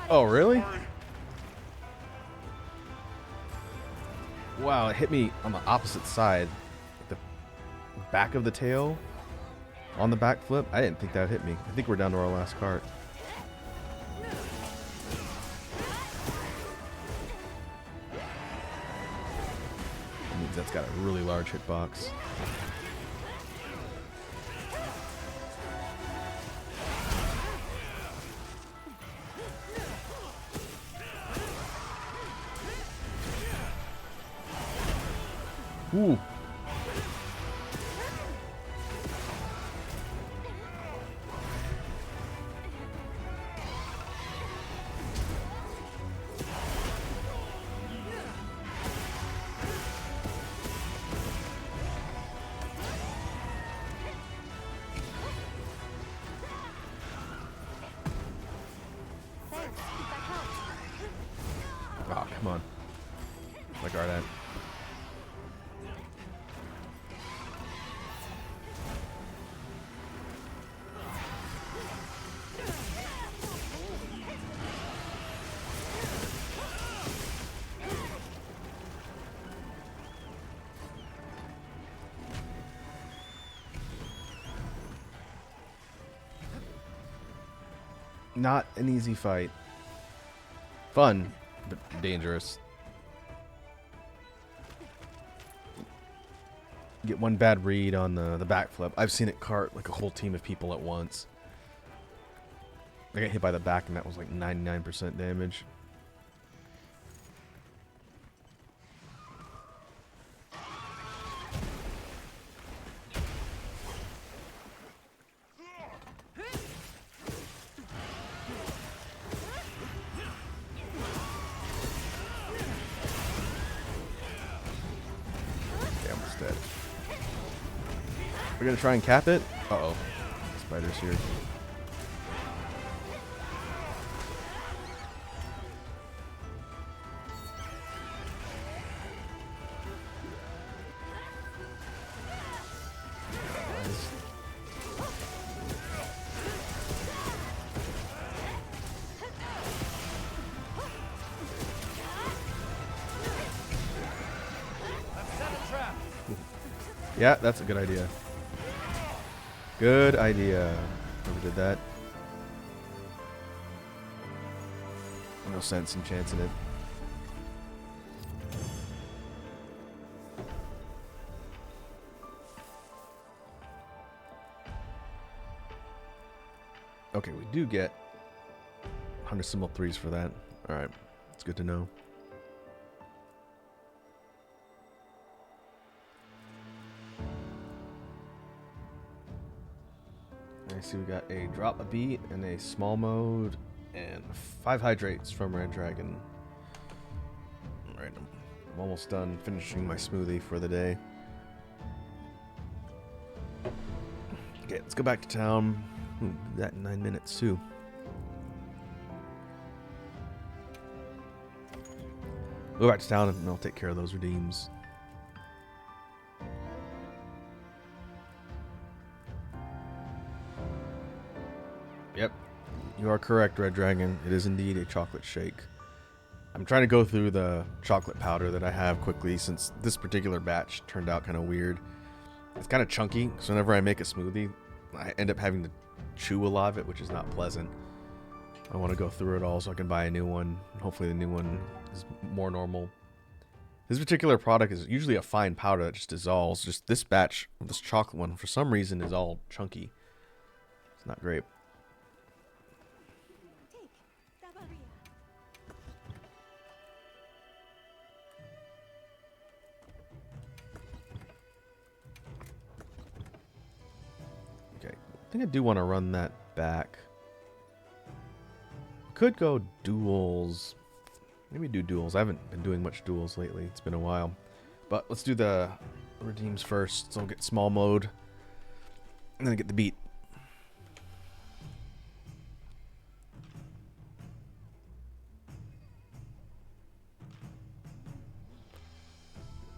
Oh, really? Wow, it hit me on the opposite side. The back of the tail on the backflip. I didn't think that would hit me. I think we're down to our last cart. That means that's got a really large hitbox. Ooh. Thanks. That helped. Oh, come on. My guard at. Not an easy fight. Fun, but dangerous. Get one bad read on the backflip. I've seen it cart like a whole team of people at once. I got hit by the back and that was like 99% damage. Dead. We're gonna try and cap it. Uh-oh. Spider's here. Yeah, that's a good idea. Good idea. Whoever did that. No sense in chancing it. Okay, we do get 100 symbol 3s for that. Alright, it's good to know. I see we got a drop a beat and a small mode and 5 hydrates from Red Dragon. Alright, I'm almost done finishing my smoothie for the day. Okay, let's go back to town. Ooh, did that in 9 minutes too. Go back to town and I'll take care of those redeems. Yep, you are correct, Red Dragon. It is indeed a chocolate shake. I'm trying to go through the chocolate powder that I have quickly since this particular batch turned out kind of weird. It's kind of chunky, so whenever I make a smoothie, I end up having to chew a lot of it, which is not pleasant. I want to go through it all so I can buy a new one. Hopefully the new one is more normal. This particular product is usually a fine powder that just dissolves. Just this batch, this chocolate one, for some reason is all chunky. It's not great. Take the Maria. Okay, I think I do want to run that back. Could go duels. Maybe do duels. I haven't been doing much duels lately. It's been a while. But let's do the redeems first. So I'll get small mode. And then get the beat.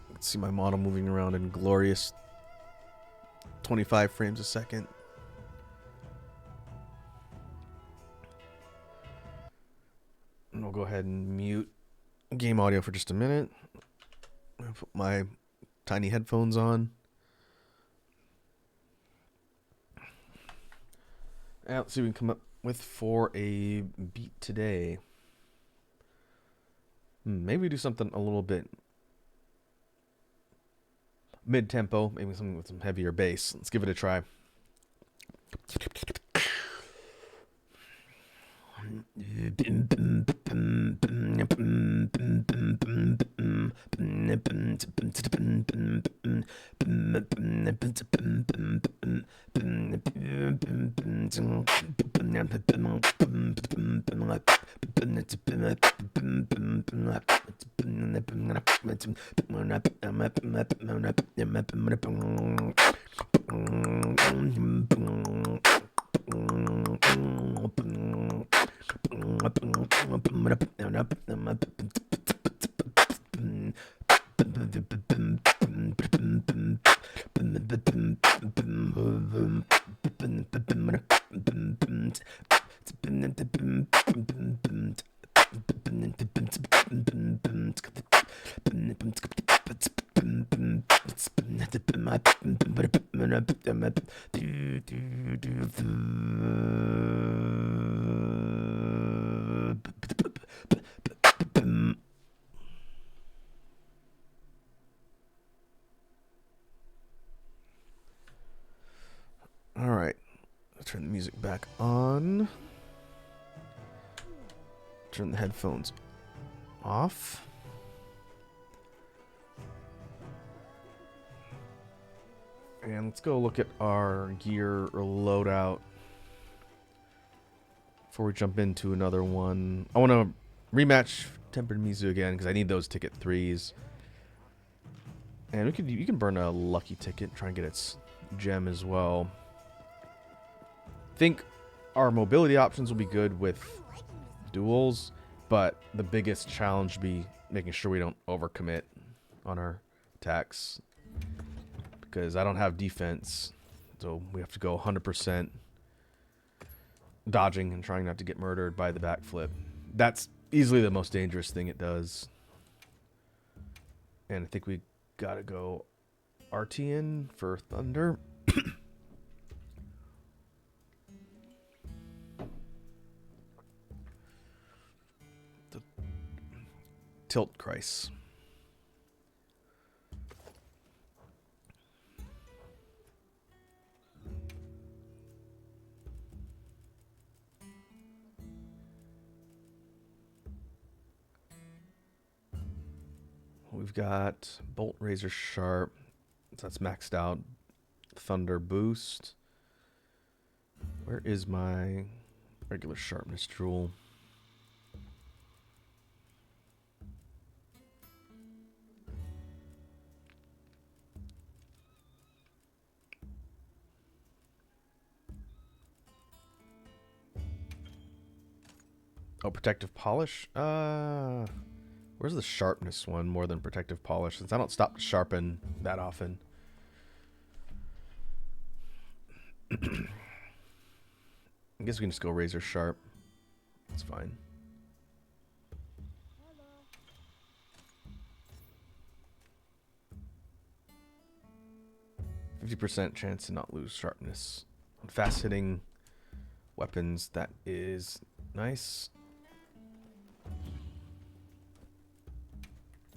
Let's see my model moving around in glorious 25 frames a second. game audio for just a minute. I'll put my tiny headphones on. And let's see what we can come up with for a beat today. Maybe we do something a little bit mid-tempo, maybe something with some heavier bass. Let's give it a try. All right, turn the music back on. Turn the headphones off. And let's go look at our gear or loadout before we jump into another one. I want to rematch Tempered Mizu again because I need those ticket 3s. And you can burn a lucky ticket, try and get its gem as well. I think our mobility options will be good with duels, but the biggest challenge will be making sure we don't overcommit on our attacks, because I don't have defense, so we have to go 100% dodging and trying not to get murdered by the backflip. That's easily the most dangerous thing it does. And I think we gotta go RTN for Thunder. The Tilt Christ. We've got Bolt Razor Sharp. So that's maxed out. Thunder Boost. Where is my regular sharpness jewel? Oh, Protective Polish? Where's the sharpness one more than protective polish? Since I don't stop to sharpen that often. I guess we can just go razor sharp. That's fine. 50% chance to not lose sharpness. On fast hitting weapons, that is nice.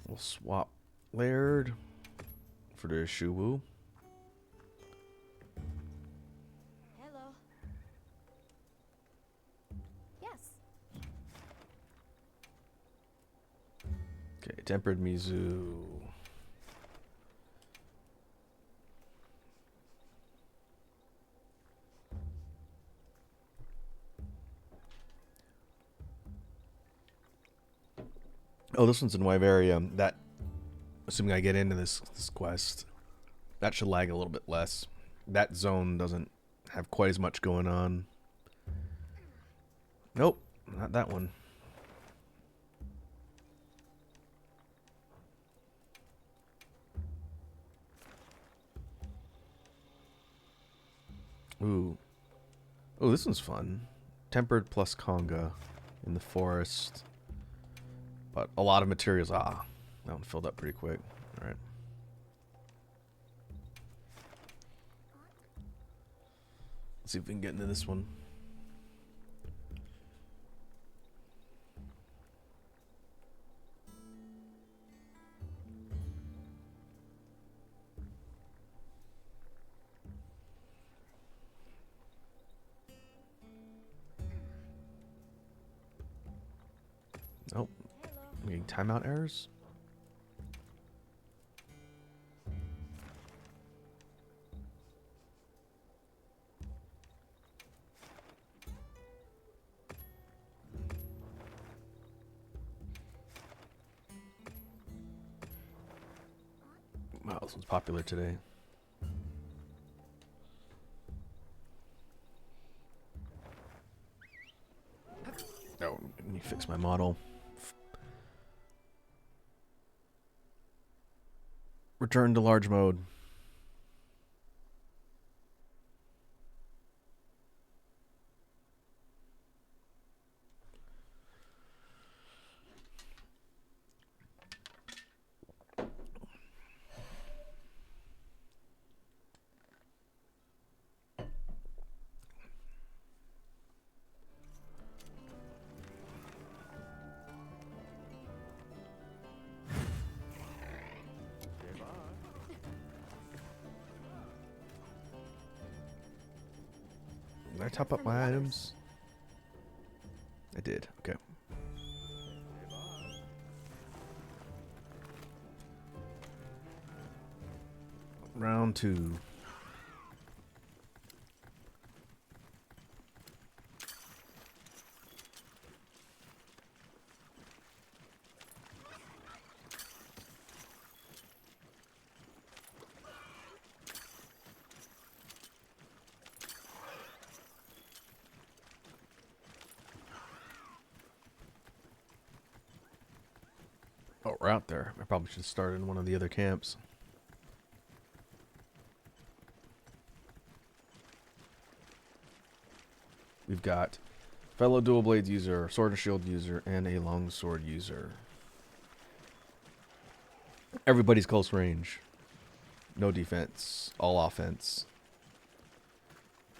We'll swap Laird for the Shuwu. Hello. Yes. Okay, Tempered Mizu. Oh, this one's in Wyveria. That, assuming I get into this quest, that should lag a little bit less. That zone doesn't have quite as much going on. Nope, not that one. Ooh. Oh, this one's fun. Tempered plus Conga in the forest. but a lot of materials. Ah, that one filled up pretty quick. All right. Let's see if we can get into this one. Nope. I'm getting timeout errors. Wow, this one's popular today. Oh, let me fix my model. Return to large mode. Did I top up my items? I did. Okay. Round 2. Oh, we're out there. I probably should start in one of the other camps. We've got fellow dual blades user, sword and shield user, and a longsword user. Everybody's close range. No defense. All offense.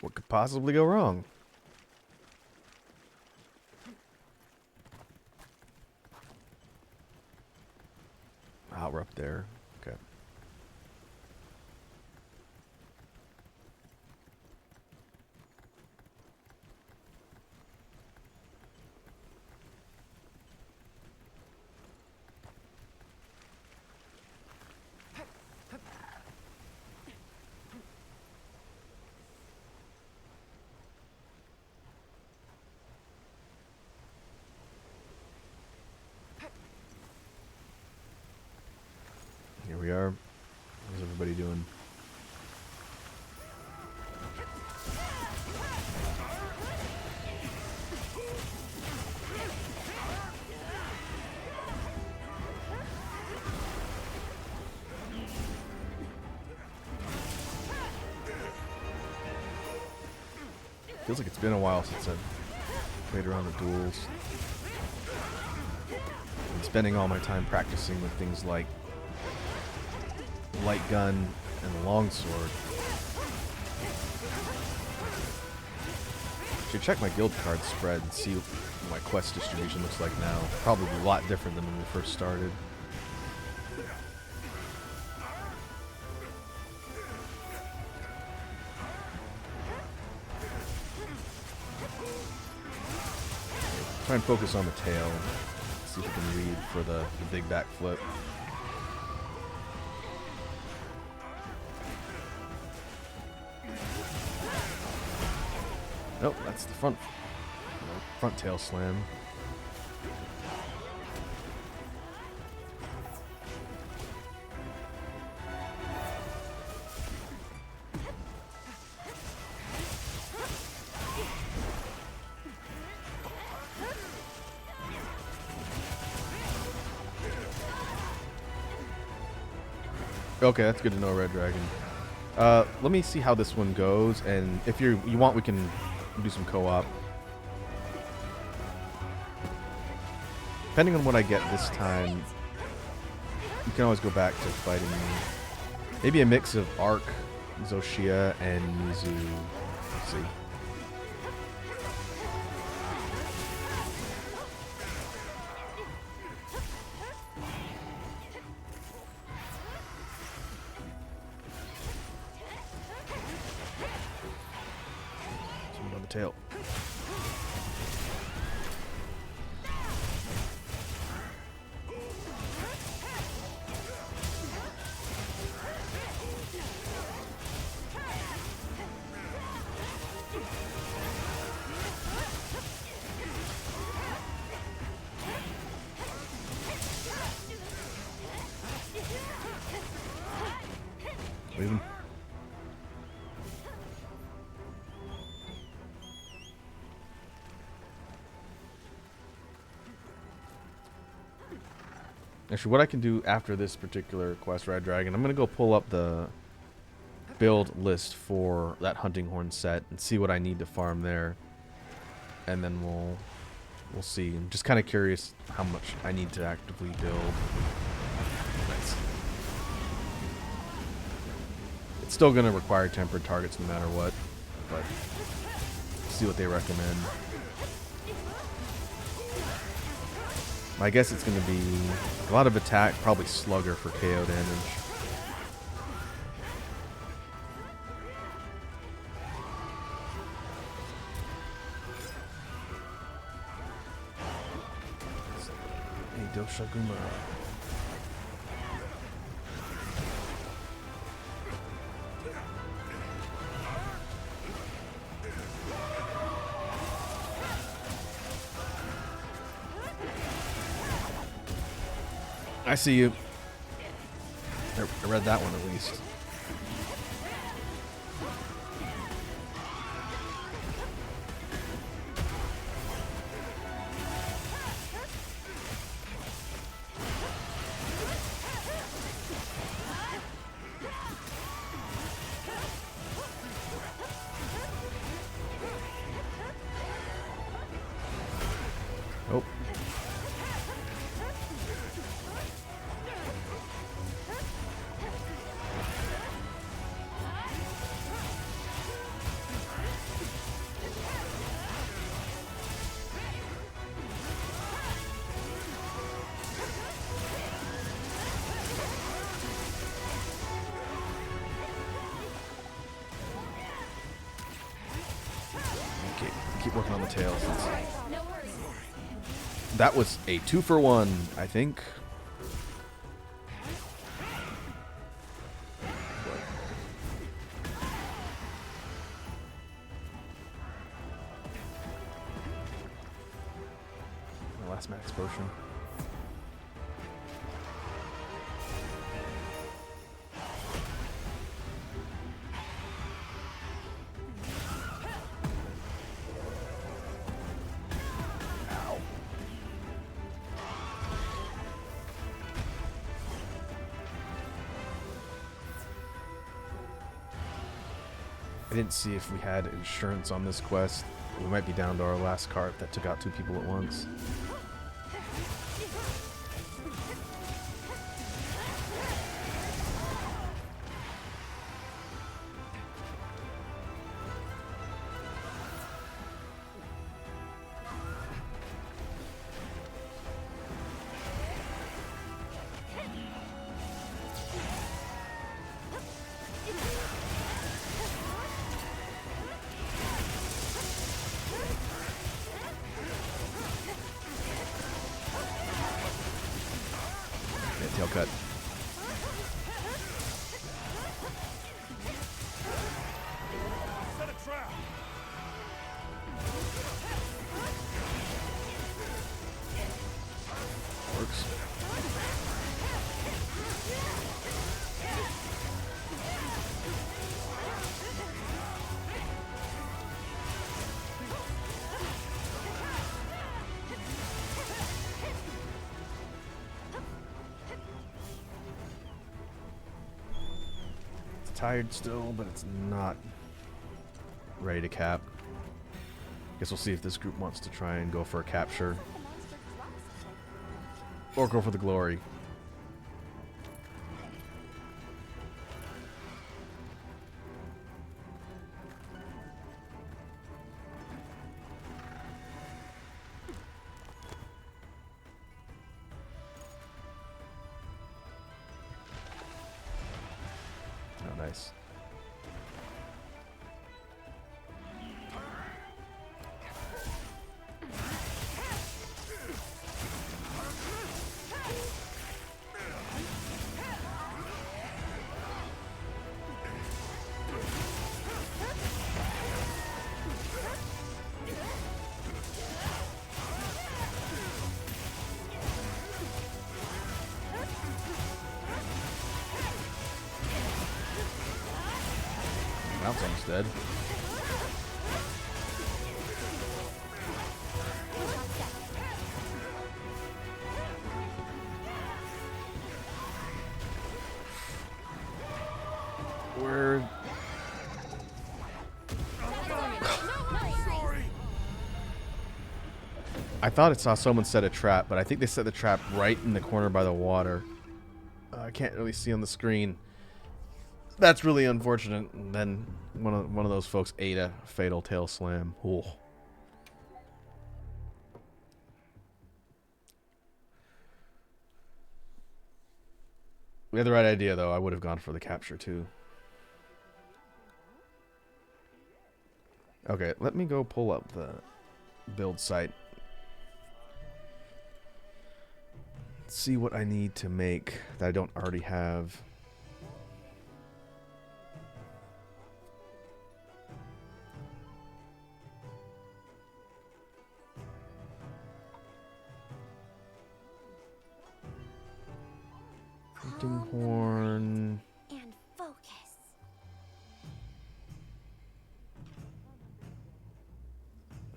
What could possibly go wrong? Ah, we're up there. Okay. Here we are. How's everybody doing? Feels like it's been a while since I've played around with duels. I'm spending all my time practicing with things like light gun and the longsword. Should check my guild card spread and see what my quest distribution looks like now. Probably a lot different than when we first started. Try and focus on the tail. See if we can read for the big backflip. Nope, that's the front tail slam. Okay, that's good to know, Red Dragon. Let me see how this one goes, and if you want, we can do some co-op. depending on what I get this time, you can always go back to fighting maybe a mix of Arc, Zoshia, and Mizu. Let's see. Someone on the tail. Leave him. Actually, what I can do after this particular quest, Red Dragon, I'm going to go pull up the build list for that hunting horn set and see what I need to farm there. And then we'll see. I'm just kind of curious how much I need to actively build. Nice. It's still going to require tempered targets no matter what, but see what they recommend. My guess it's going to be a lot of attack, probably slugger for KO damage. Hey, Doshaguma. I see you. I read that one at least. Oh. Okay, keep working on the tail. That was a 2-for-1, I think. My last max potion. I didn't see if we had insurance on this quest. We might be down to our last cart that took out 2 people at once. Tail cut. Set a trap. Works. Tired still, but it's not ready to cap. Guess we'll see if this group wants to try and go for a capture. Or go for the glory. Oh, nice. That was almost dead. Where? I thought it saw someone set a trap, but I think they set the trap right in the corner by the water. I can't really see on the screen. That's really unfortunate. And then one of those folks ate a fatal tail slam. Ooh. We had the right idea, though. I would have gone for the capture, too. Okay, let me go pull up the build site. Let's see what I need to make that I don't already have. Hunting horn. And focus.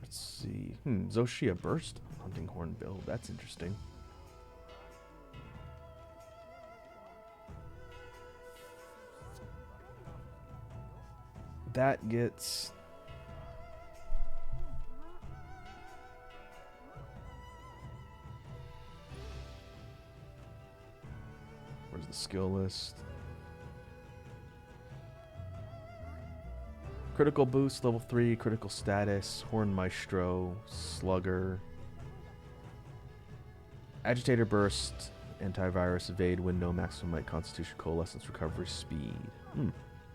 Let's see. Zoshia Burst hunting horn build. That's interesting. That gets... Where's the skill list? Critical boost, level 3, critical status, Horn Maestro, Slugger, Agitator Burst, Antivirus, Evade, Window, Maximum Light, Constitution, Coalescence, Recovery, Speed.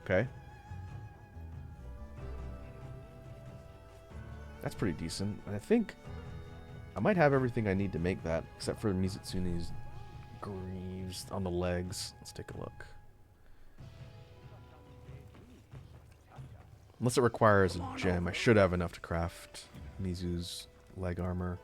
Okay. That's pretty decent. I think I might have everything I need to make that, except for Mizutsune's Greaves on the legs. Let's take a look. Unless it requires a gem, I should have enough to craft Mizu's leg armor.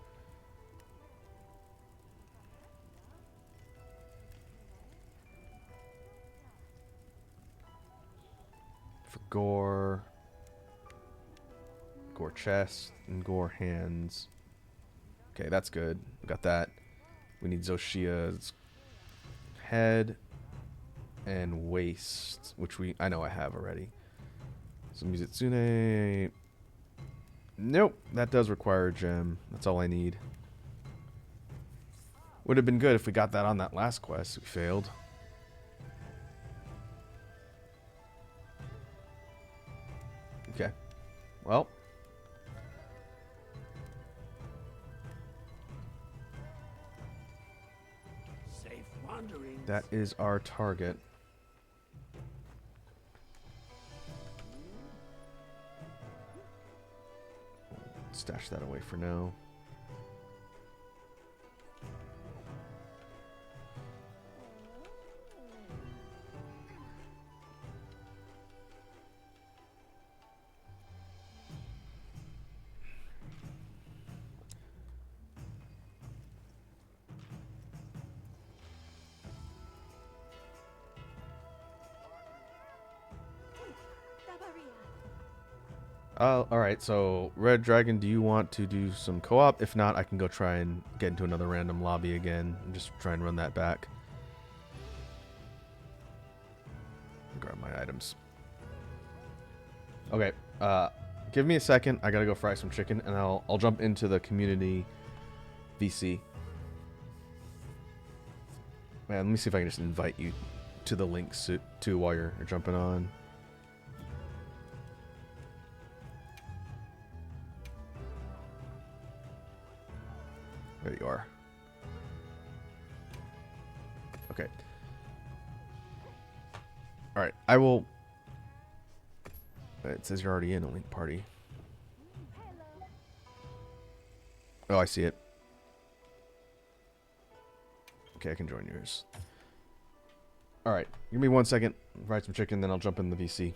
For gore, gore chest, and gore hands. Okay, that's good. We got that. We need Zoshia's head and waist, which I know I have already. So Mizitsune. Nope, that does require a gem. That's all I need. Would have been good if we got that on that last quest. We failed. Okay. Well. Safe wandering. That is our target. Stash that away for now. Alright, so Red Dragon, do you want to do some co-op? If not, I can go try and get into another random lobby again and just try and run that back. Grab my items. Okay, give me a second. I gotta go fry some chicken, and I'll jump into the community VC. And let me see if I can just invite you to the links to while you're jumping on. There you are. Okay. Alright, I will... It says you're already in a link party. Oh, I see it. Okay, I can join yours. Alright, give me 1 second. Fry some chicken, then I'll jump in the VC.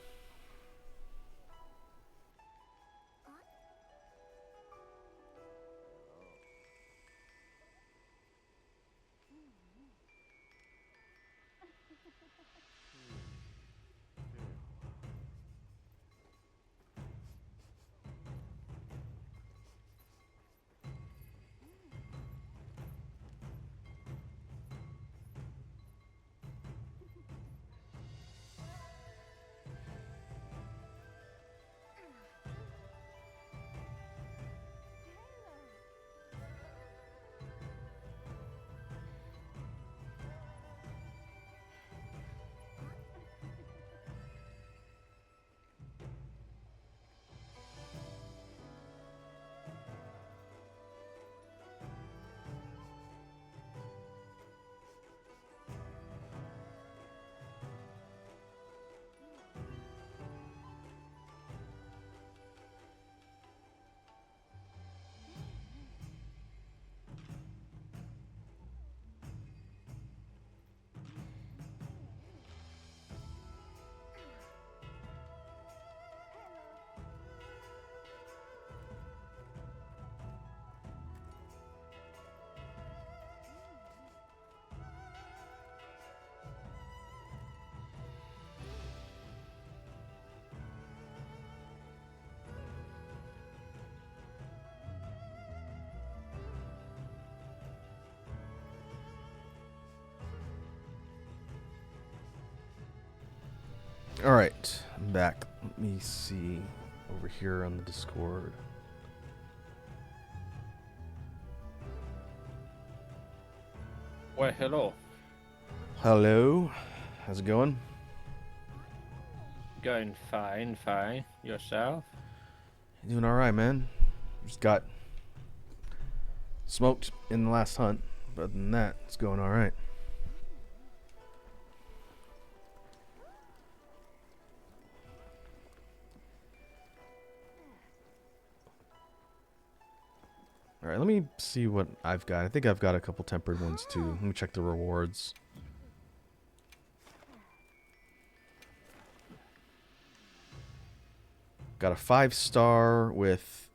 Alright, I'm back. Let me see over here on the Discord. Well, hello. Hello. How's it going? Going fine, fine. Yourself? Doing alright, man. Just got smoked in the last hunt. But other than that, it's going alright. Alright, let me see what I've got. I think I've got a couple tempered ones too. Let me check the rewards. Got a 5-star with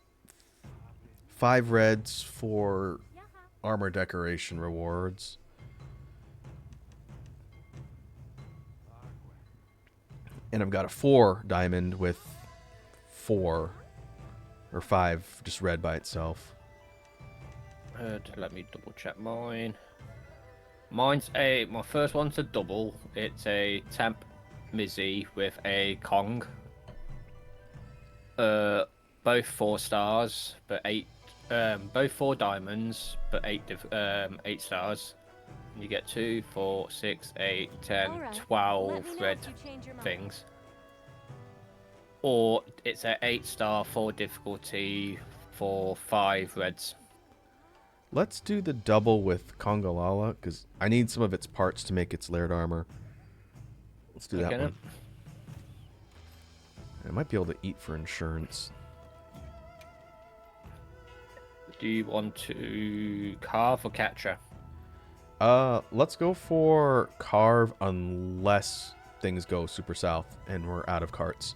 5 reds for armor decoration rewards. And I've got a 4 diamond with 4 or 5 just red by itself. Let me double check mine. Mine's my first one's a double. It's a temp Mizzy with a Kong. Both 4 stars, but 8. Both 4 diamonds, but 8 stars. You get 2, 4, 6, 8, 10, Alright. 12 Let me know red if you change your mind. things. Or it's a 8-star, 4 difficulty for 5 reds. Let's do the double with Kongalala, because I need some of its parts to make its layered armor. Let's do that Okay, one. I might be able to eat for insurance. Do you want to carve or catcher? Let's go for carve unless things go super south and we're out of carts.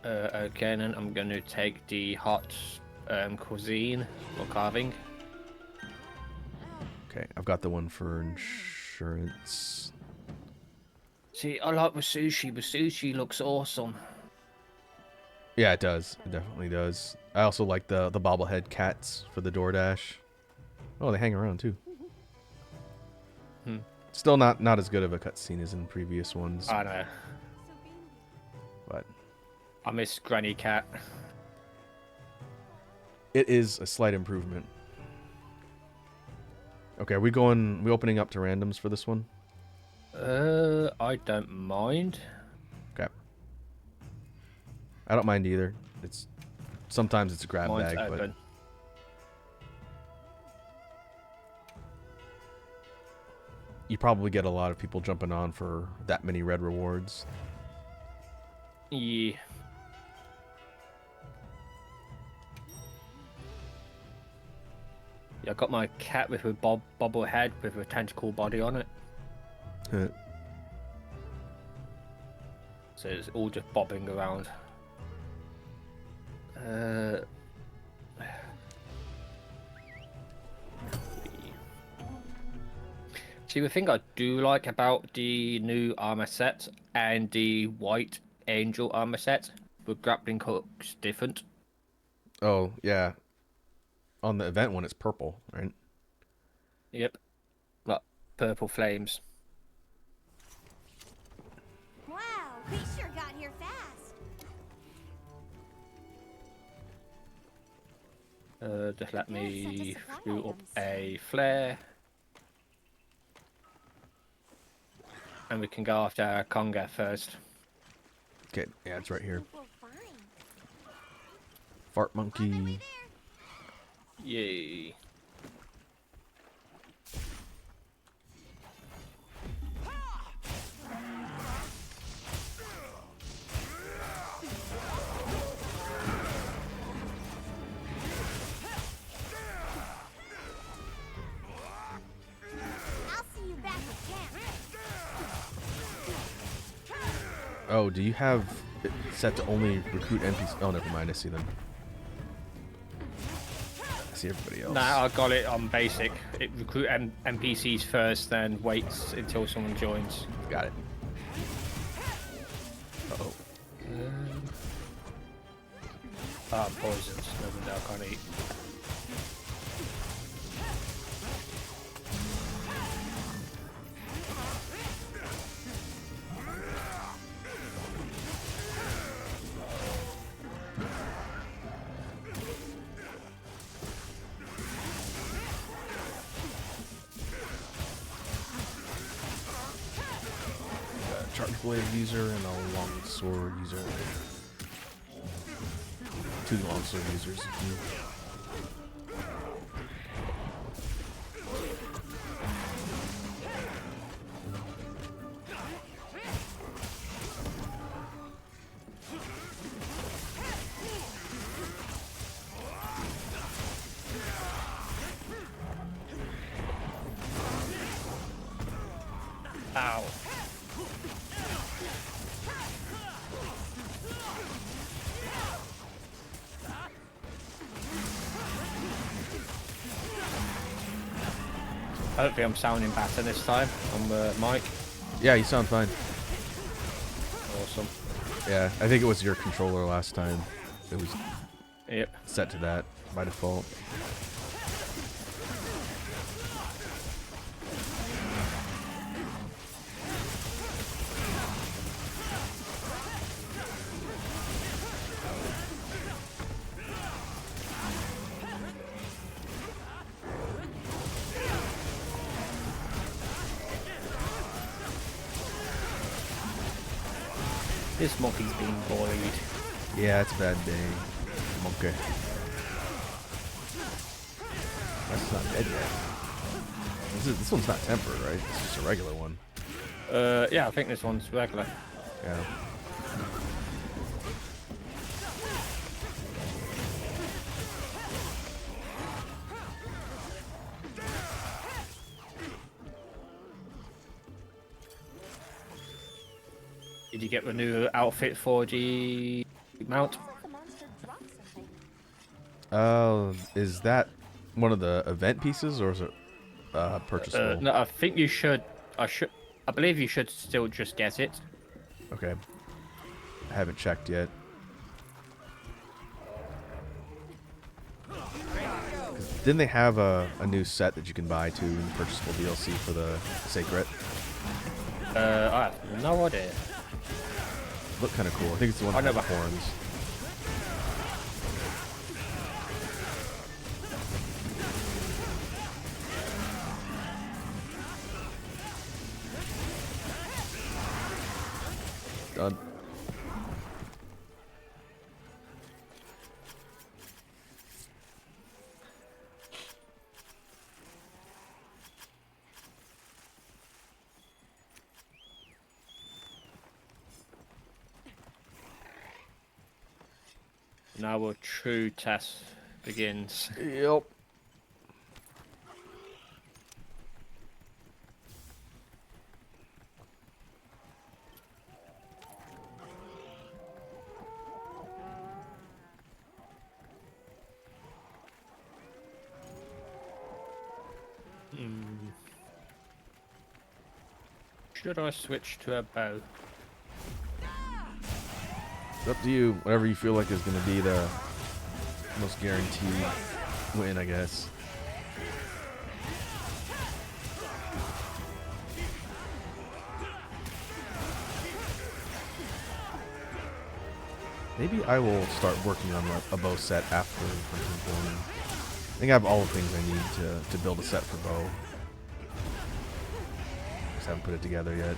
Okay, then I'm going to take the hot cuisine for carving. Okay, I've got the one for insurance. See, I like the sushi. The sushi looks awesome. Yeah, it does. It definitely does. I also like the bobblehead cats for the DoorDash. Oh, they hang around too. Still not as good of a cutscene as in previous ones, I know. but I miss Granny Cat. it is a slight improvement. Okay, we opening up to randoms for this one? I don't mind. Okay. I don't mind either. Sometimes it's a grab Mine's bag, but open. you probably get a lot of people jumping on for that many red rewards. Yeah. Yeah, I got my cat with a bobble head with a tentacle body on it. So it's all just bobbing around. See, the thing I do like about the new armor set and the white angel armor set, the grappling hook's different. Oh, yeah. On the event one, it's purple, right? Yep. Like purple flames. Wow, we sure got here fast. Just let me supply screw up items. a flare. And we can go after Conga first. Okay, yeah, it's right here. Think we'll find. Fart monkey. Yay. I'll see you back at camp. Oh, do you have it set to only recruit NPCs? Oh, never mind. I see them. I see everybody else. Nah, I got it on basic. It recruit NPCs first, then waits until someone joins. Got it. Uh-oh. Ah, poisons. No wonder I can't eat. Charge blade user and a long sword user. 2 long sword users. Ow. Hopefully I'm sounding better this time on the mic. Yeah, you sound fine. Awesome. Yeah, I think it was your controller last time. It was Yep. set to that by default. This monkey's being bullied. Yeah, it's a bad day. Monkey. That's not dead yet. This one's not tempered, right? It's just a regular one. Yeah, I think this one's regular. Yeah. Did you get the new outfit for the mount? The monster dropped something. Is that one of the event pieces or is it purchasable? No, I think you should. I believe you should still just get it. Okay. I haven't checked yet. Didn't they have a new set that you can buy too in purchasable DLC for the Sacred? I have no idea. Look kind of cool. I think it's the one I with the never- horns. Done. Now a true test begins. Yep. Should I switch to a bow? It's up to you. Whatever you feel like is going to be the most guaranteed win, I guess. Maybe I will start working on a bow set after Hunting Born. I think I have all the things I need to build a set for bow. Just haven't put it together yet.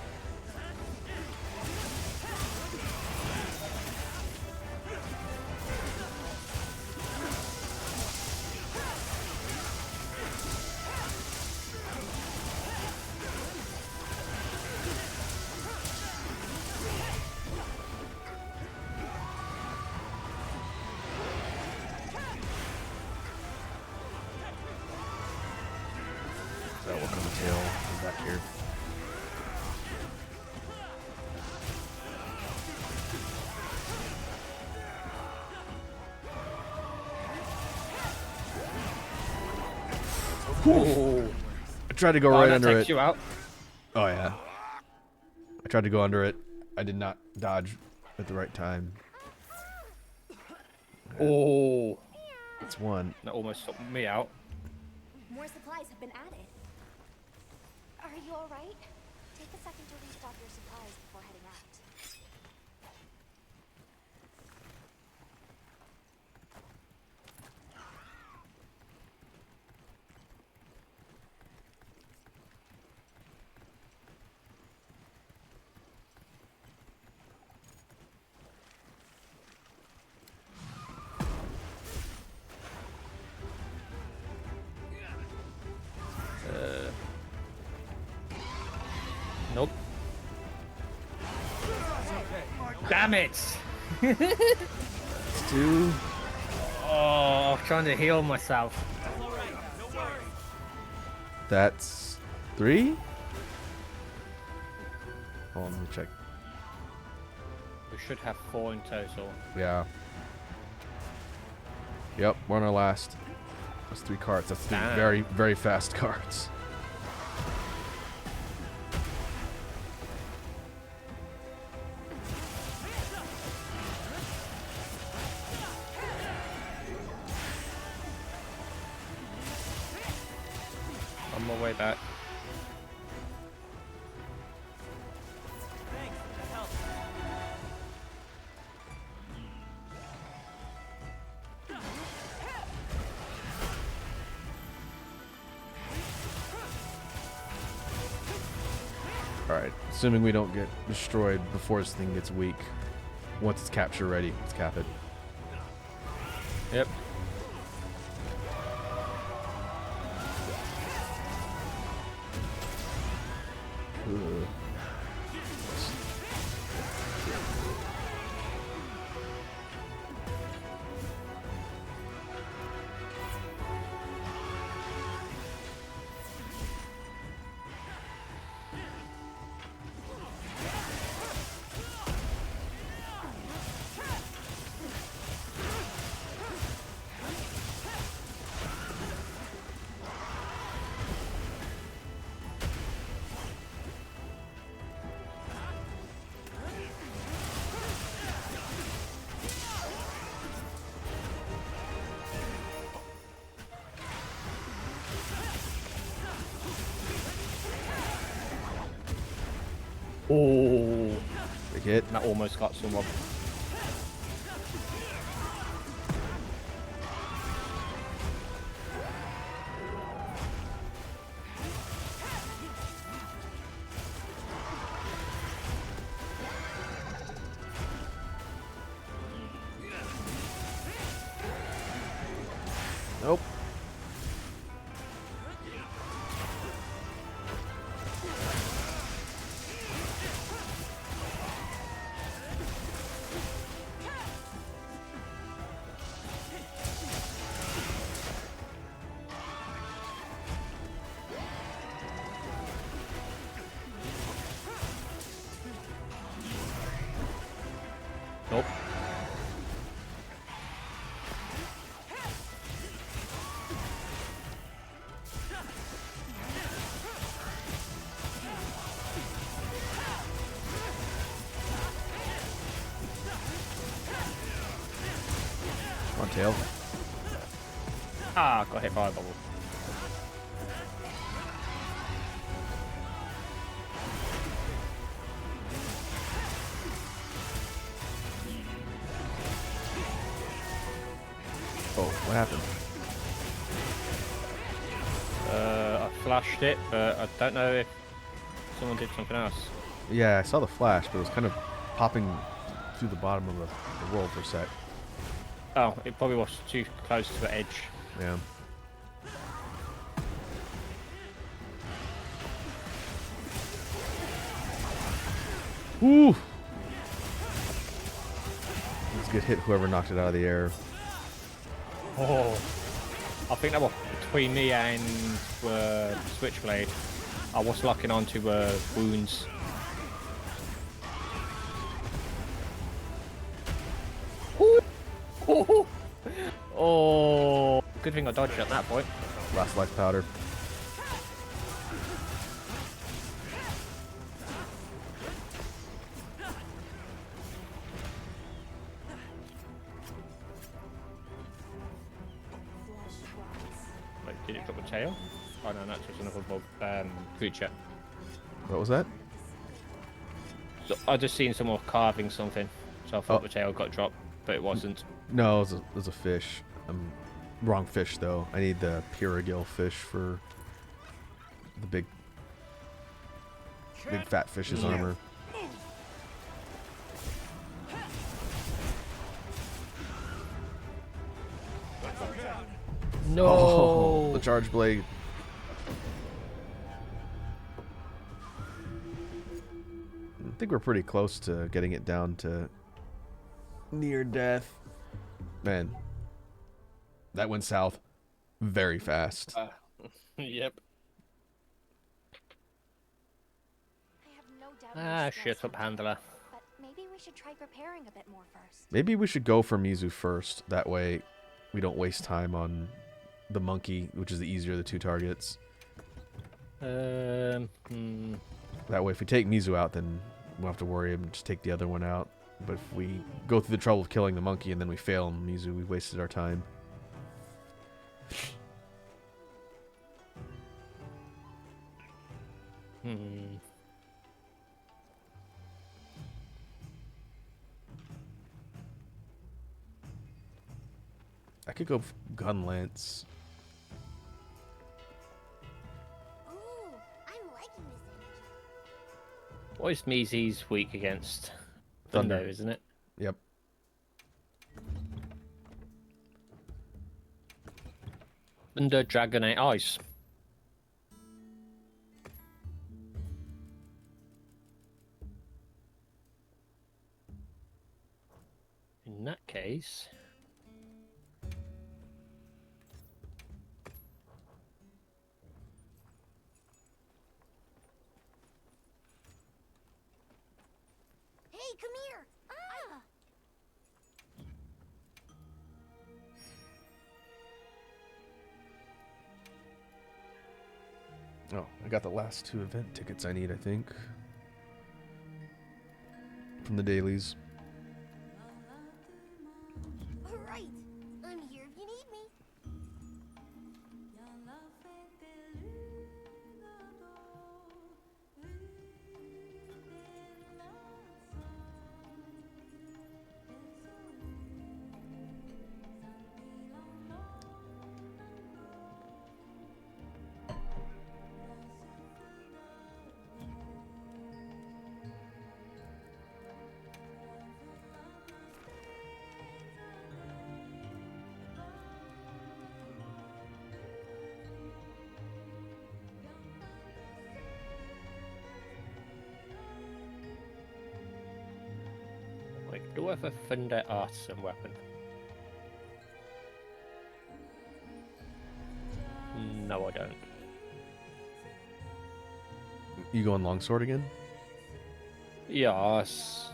That will come tail back here. Oh, I tried to go right that under takes it. you out. Oh yeah. I tried to go under it. I did not dodge at the right time. Oh, It's one. that almost took me out. More supplies have been added. Are you alright? Take a second to restock your supplies before heading out. Nope. Damn it! It's two. Oh, I'm trying to heal myself. That's three. Hold on, let me check. We should have 4 in total. Yeah. Yep, we're on our last. That's 3 cards. That's 3 Damn. very, very fast cards. On my way back. Alright, assuming we don't get destroyed before this thing gets weak. Once it's capture ready, let's cap it. Yep. Ugh. Oh, Big hit. that almost got someone. Nope. Come on, tail. Ah, got hit by a bubble. Oh, what happened? I flashed it, but I don't know if someone did something else. Yeah, I saw the flash, but it was kind of popping through the bottom of the world for a sec. Oh, it probably was too close to the edge. Yeah. Ooh! Let's get hit whoever knocked it out of the air. Oh, I think that was between me and Switchblade. I was locking onto wounds. Ooh. Oh, good thing I dodged at that point. Last life powder. Wait, did it drop a tail? Oh no, that's just another creature. What was that? So I just seen someone carving something, so I thought Oh. the tail got dropped, but it wasn't. No, it was a fish. Wrong fish, though. I need the Pyragil fish for the big fat fish's armor. No. Oh, the charge blade. I think we're pretty close to getting it down to near death. Man, that went south very fast. Yep. I have no doubt Ah, you're stressed shut up, out, handler. but maybe we should try preparing a bit more first. Maybe we should go for Mizu first. That way we don't waste time on the monkey, which is the easier of the two targets. Hmm. That way if we take Mizu out, then we'll have to worry and just take the other one out. But if we go through the trouble of killing the monkey and then we fail on Mizu, we wasted our time. Hmm. I could go gun lance. Ooh, I'm liking this energy. What is Mizi's weak against? Thunder. Thunder, isn't it? Yep. Thunder, Dragonite, Ice. In that case... Hey, come here. Ah! Oh, I got the last 2 event tickets I need, I think. From the dailies. All right. I'm here if you need me. Wait, do I have a Thunder Artisan weapon? No, I don't. You going longsword again? Yes.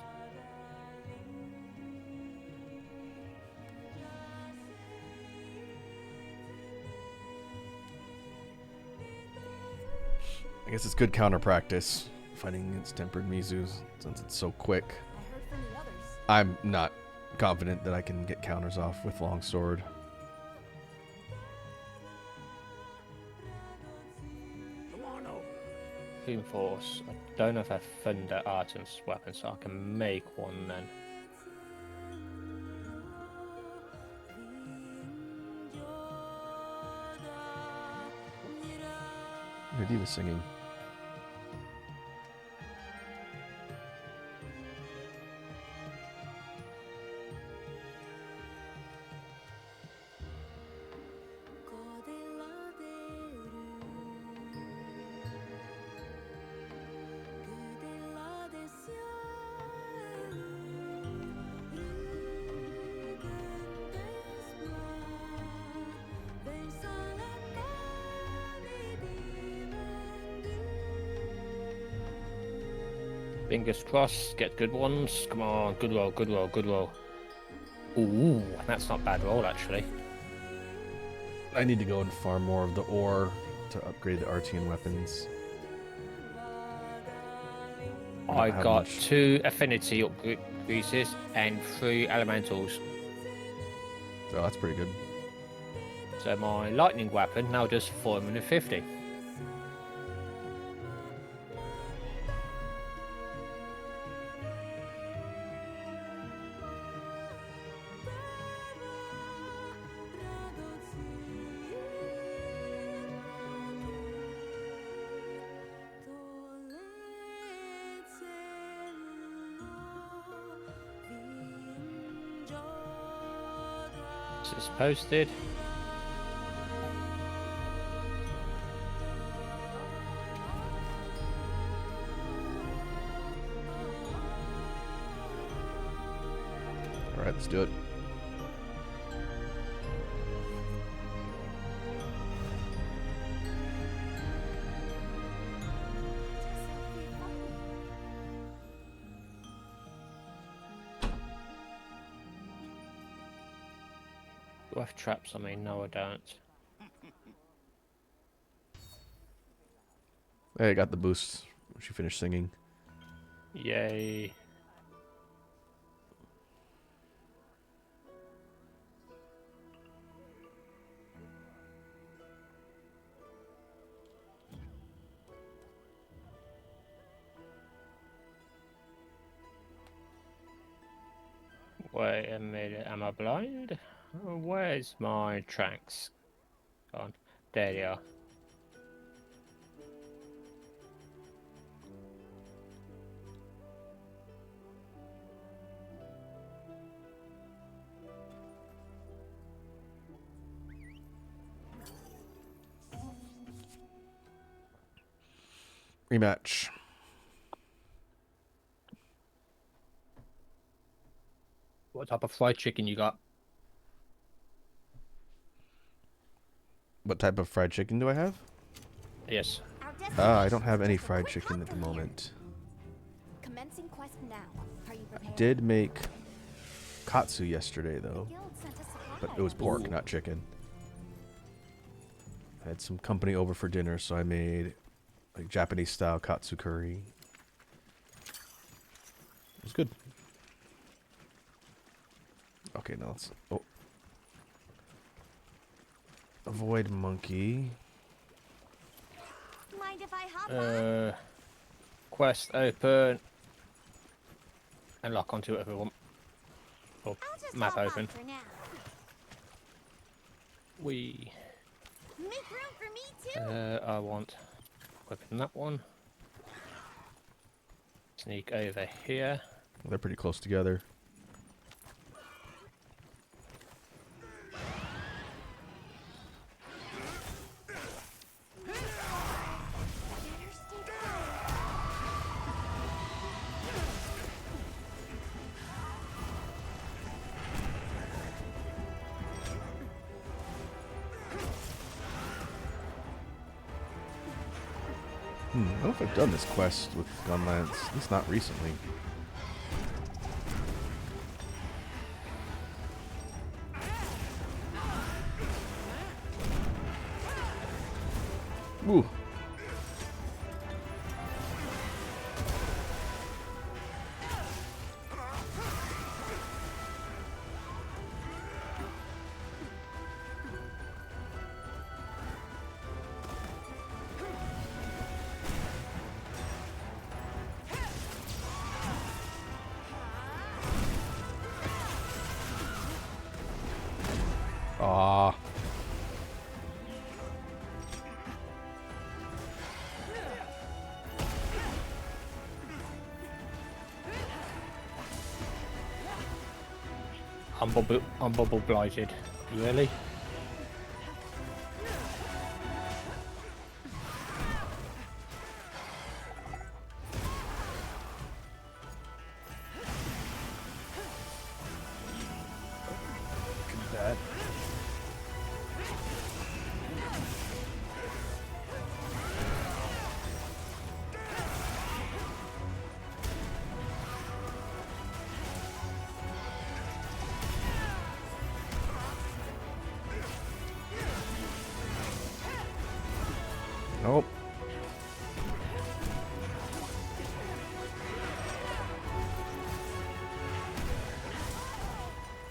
I guess it's good counter practice fighting against tempered Mizus since it's so quick. I heard from the others. I'm not confident that I can get counters off with longsword. Come on over. Boom Force. I don't know if I have Thunder Artem's weapon, so I can make one then. He was singing. Fingers crossed, get good ones. Come on, good roll, good roll, good roll. Ooh, that's not bad roll actually. I need to go and farm more of the ore to upgrade the Artian weapons. I have got much. 2 affinity increases and 3 elementals. So that's pretty good. So my lightning weapon now does 450. This is posted. All right, let's do it. Do I have traps? I mean, no, I don't. Hey, I got the boost when she finished singing. Yay. Wait a minute, am I blind? Where's my tracks gone? There they are. Rematch. What type of fried chicken you got? What type of fried chicken do I have? Yes. I don't have any fried chicken at the moment. Commencing quest now. Are you I prepared? did make katsu yesterday though, Guild sent a supply but it was pork, Ooh. not chicken. I had some company over for dinner, so I made like Japanese style katsu curry. It was good. Okay, now let's avoid monkey. Mind if I hop on? Quest open. And lock onto it if we want. Oh, I'll just map hop on open. for now. We. Make room for me too. I want equipping that one. Sneak over here. They're pretty close together. Better stay quiet. I don't know if I've done this quest with Gunlance, at least not recently. Ooh. Ah. I'm bubble blighted. Really? Bad. Nope.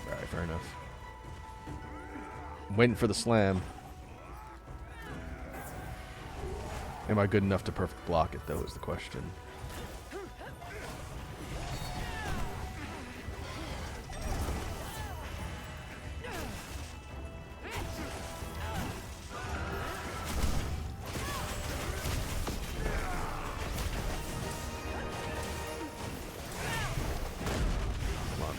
Alright, fair enough. Waiting for the slam. Am I good enough to perfect block it, though, is the question. Come on.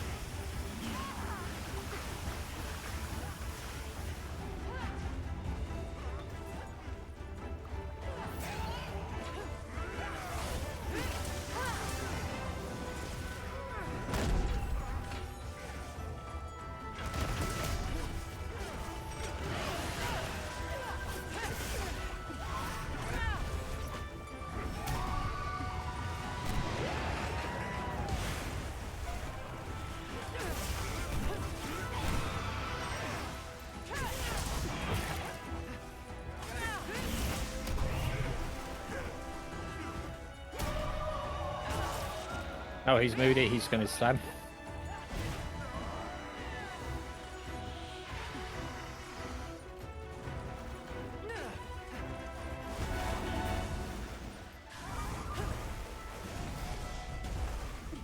Oh, he's moody. He's going to slam.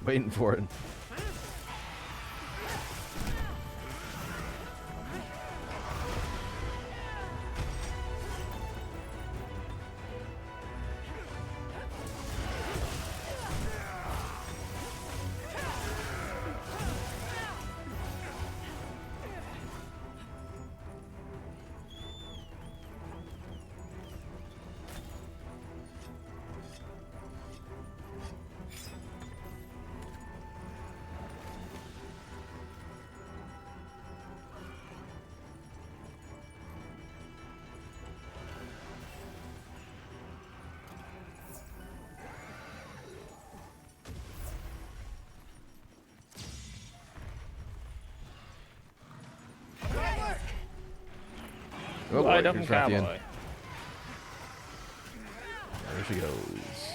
Waiting for it. Oh, Wide boy, open here's right at the end. cowboy. There she goes.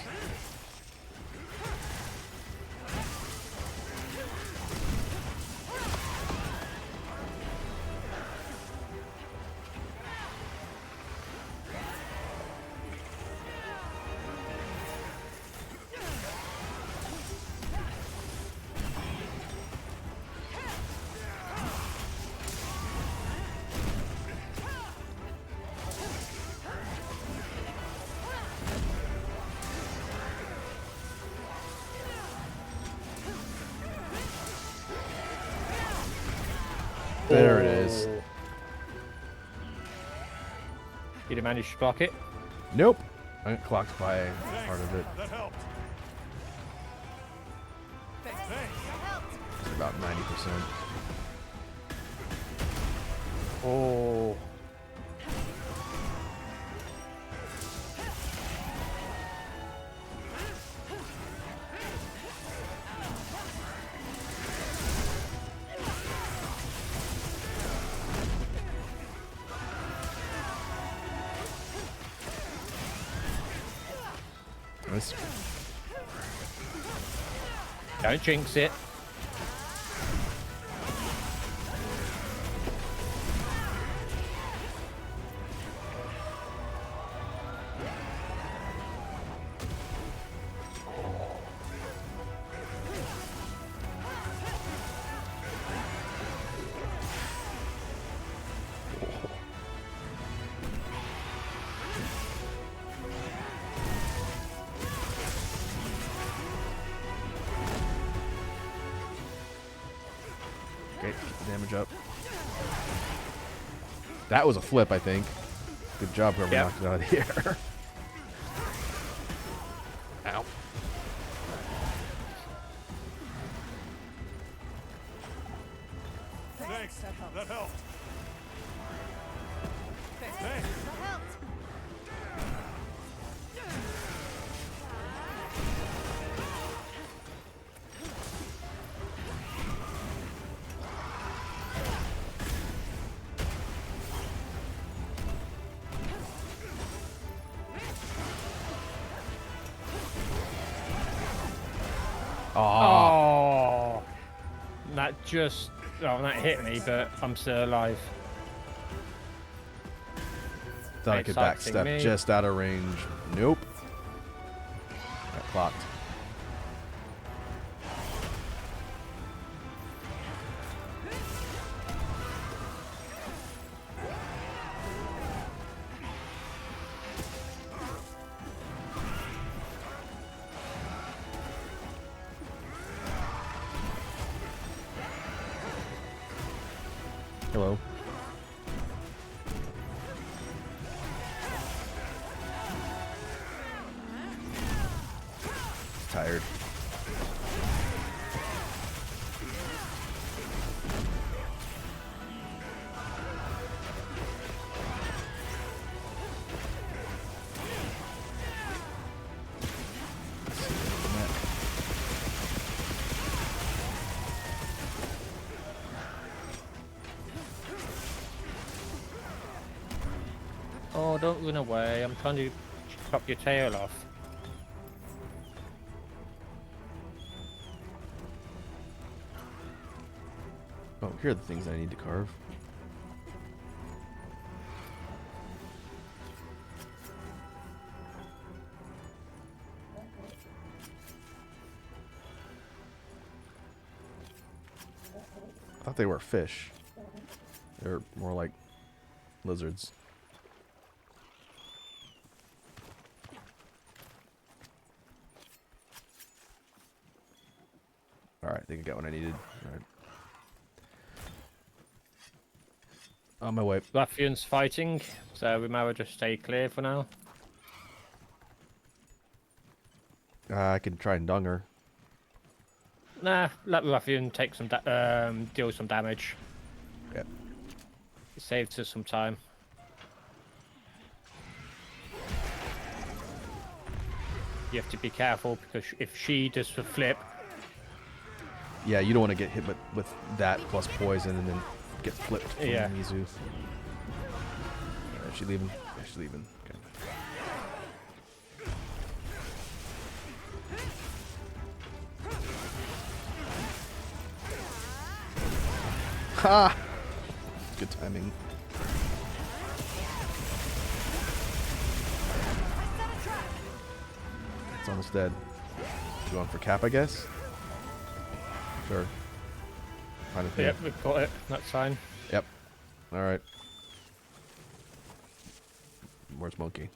There it is. Did you manage to block it? Nope. I got clocked by part of it. That helped. It's about 90%. Oh. Nice. Don't jinx it. Okay, keep the damage up. That was a flip, I think. Good job, whoever Yep. knocked it out of the air. Ow. Thanks. That helped. Thanks. That helped. Aw. Oh, that just that hit me, but I'm still alive. Thought I It's could sighting backstep me. just out of range. Nope. Got clocked. Hello. Tired. Oh, don't run away. I'm trying to chop your tail off. Oh, here are the things I need to carve. I thought they were fish. They're more like lizards. Alright, I think I got what I needed. Alright. On my way. Ruffian's fighting, so we might well just stay clear for now. I can try and dung her. Nah, let Ruffian take some deal some damage. Yep. It saves us some time. You have to be careful because if she does the flip, Yeah, you don't want to get hit with that plus poison and then get flipped from Yeah. Mizu. Is she leaving? Yeah, she's leaving. Okay. Ha! Good timing. It's almost dead. Going for cap, I guess? Sure. Fine with me. yep, we've got it. That's fine. Yep. Alright. Where's Monkey?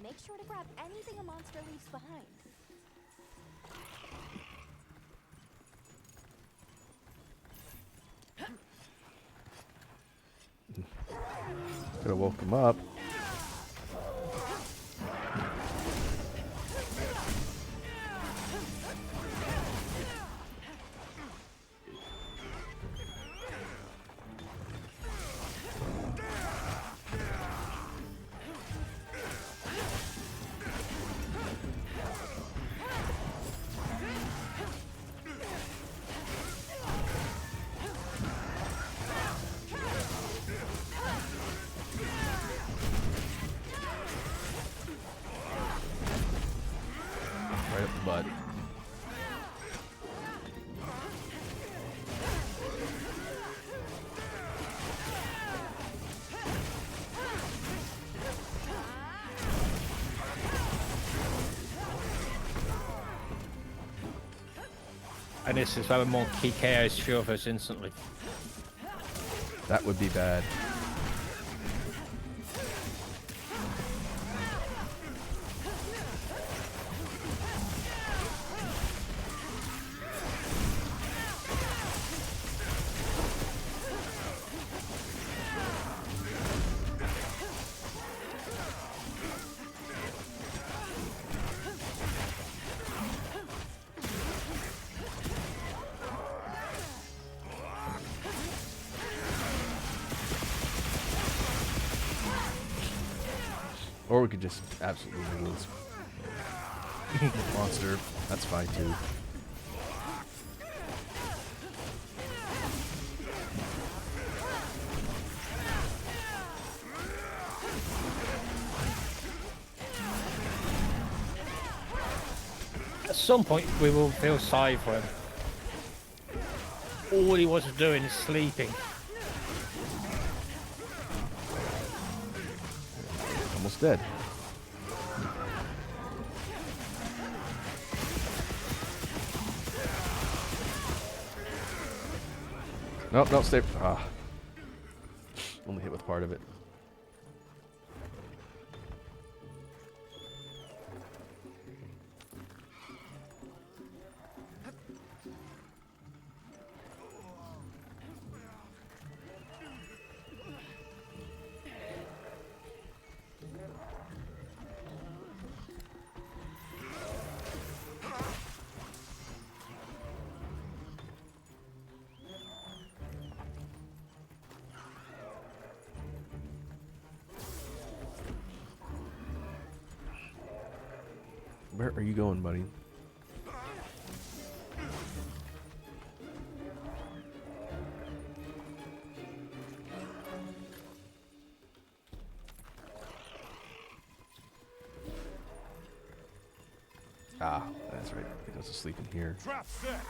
Make sure to grab anything a monster leaves behind. Could have woke him up. Right up the butt. And this is where Monkey KOs few of us instantly. That would be bad. Or we could just absolutely noodle this monster. That's fine too. At some point, we will feel sorry for him. All he was doing is sleeping. Almost dead. Nope, nope, stay. Ah. Only hit with part of it. Where are you going, buddy? Ah, that's right. He goes to sleep in here. Trap set.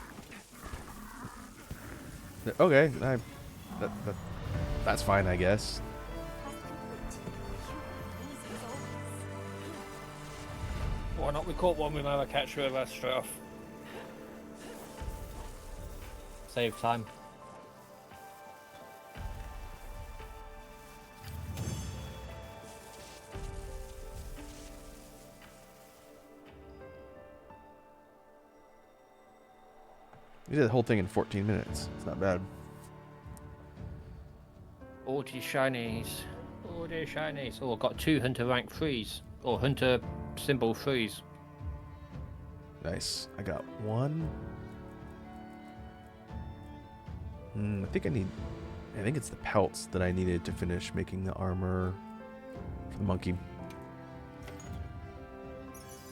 Okay, that's fine, I guess. Why not? We caught one, we might have catch with us straight off. Save time. You did the whole thing in 14 minutes. It's not bad. All these shinies. All these shinies. Oh, I've got 2 hunter rank 3s. Or hunter symbol 3s. Nice. I got one. I think it's the pelts that I needed to finish making the armor for the monkey.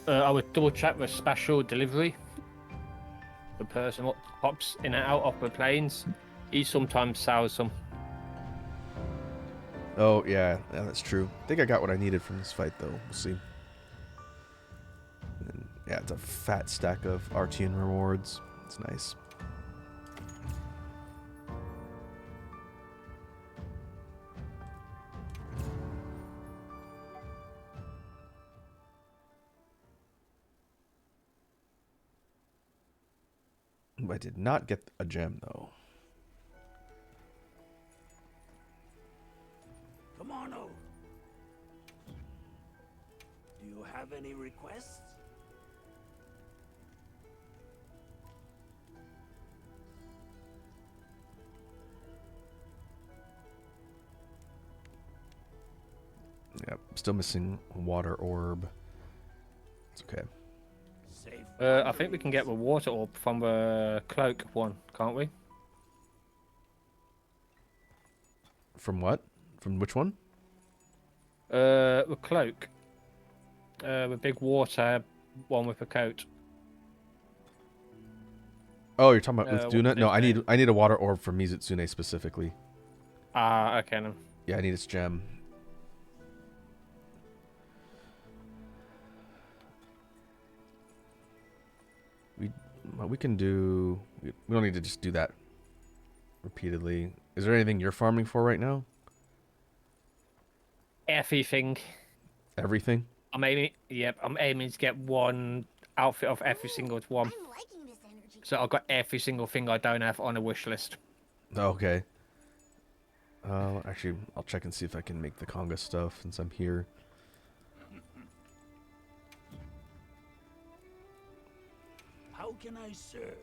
I would double check the special delivery. The person what pops in and out of the planes, he sometimes sells them. Oh, yeah, that's true. I think I got what I needed from this fight, though. We'll see. And, yeah, it's a fat stack of Artian rewards. It's nice. I did not get a gem, though. Come on over. Do you have any requests? Yep, still missing a water orb. It's okay. Safe. I think we can get the water orb from the cloak one, can't we? From what? From which one? The cloak. The big water one with a coat. Oh, you're talking about with what's Duna? his No, name? I need a water orb from Mizutsune specifically. Ah, okay then. Yeah, I need its gem. We can do. We don't need to just do that repeatedly. Is there anything you're farming for right now? Everything. Everything? I'm aiming. Yep, I'm aiming to get one outfit of every single one. I'm liking this energy. So I've got every single thing I don't have on a wish list. Okay. Actually, I'll check and see if I can make the conga stuff since I'm here. How can I serve?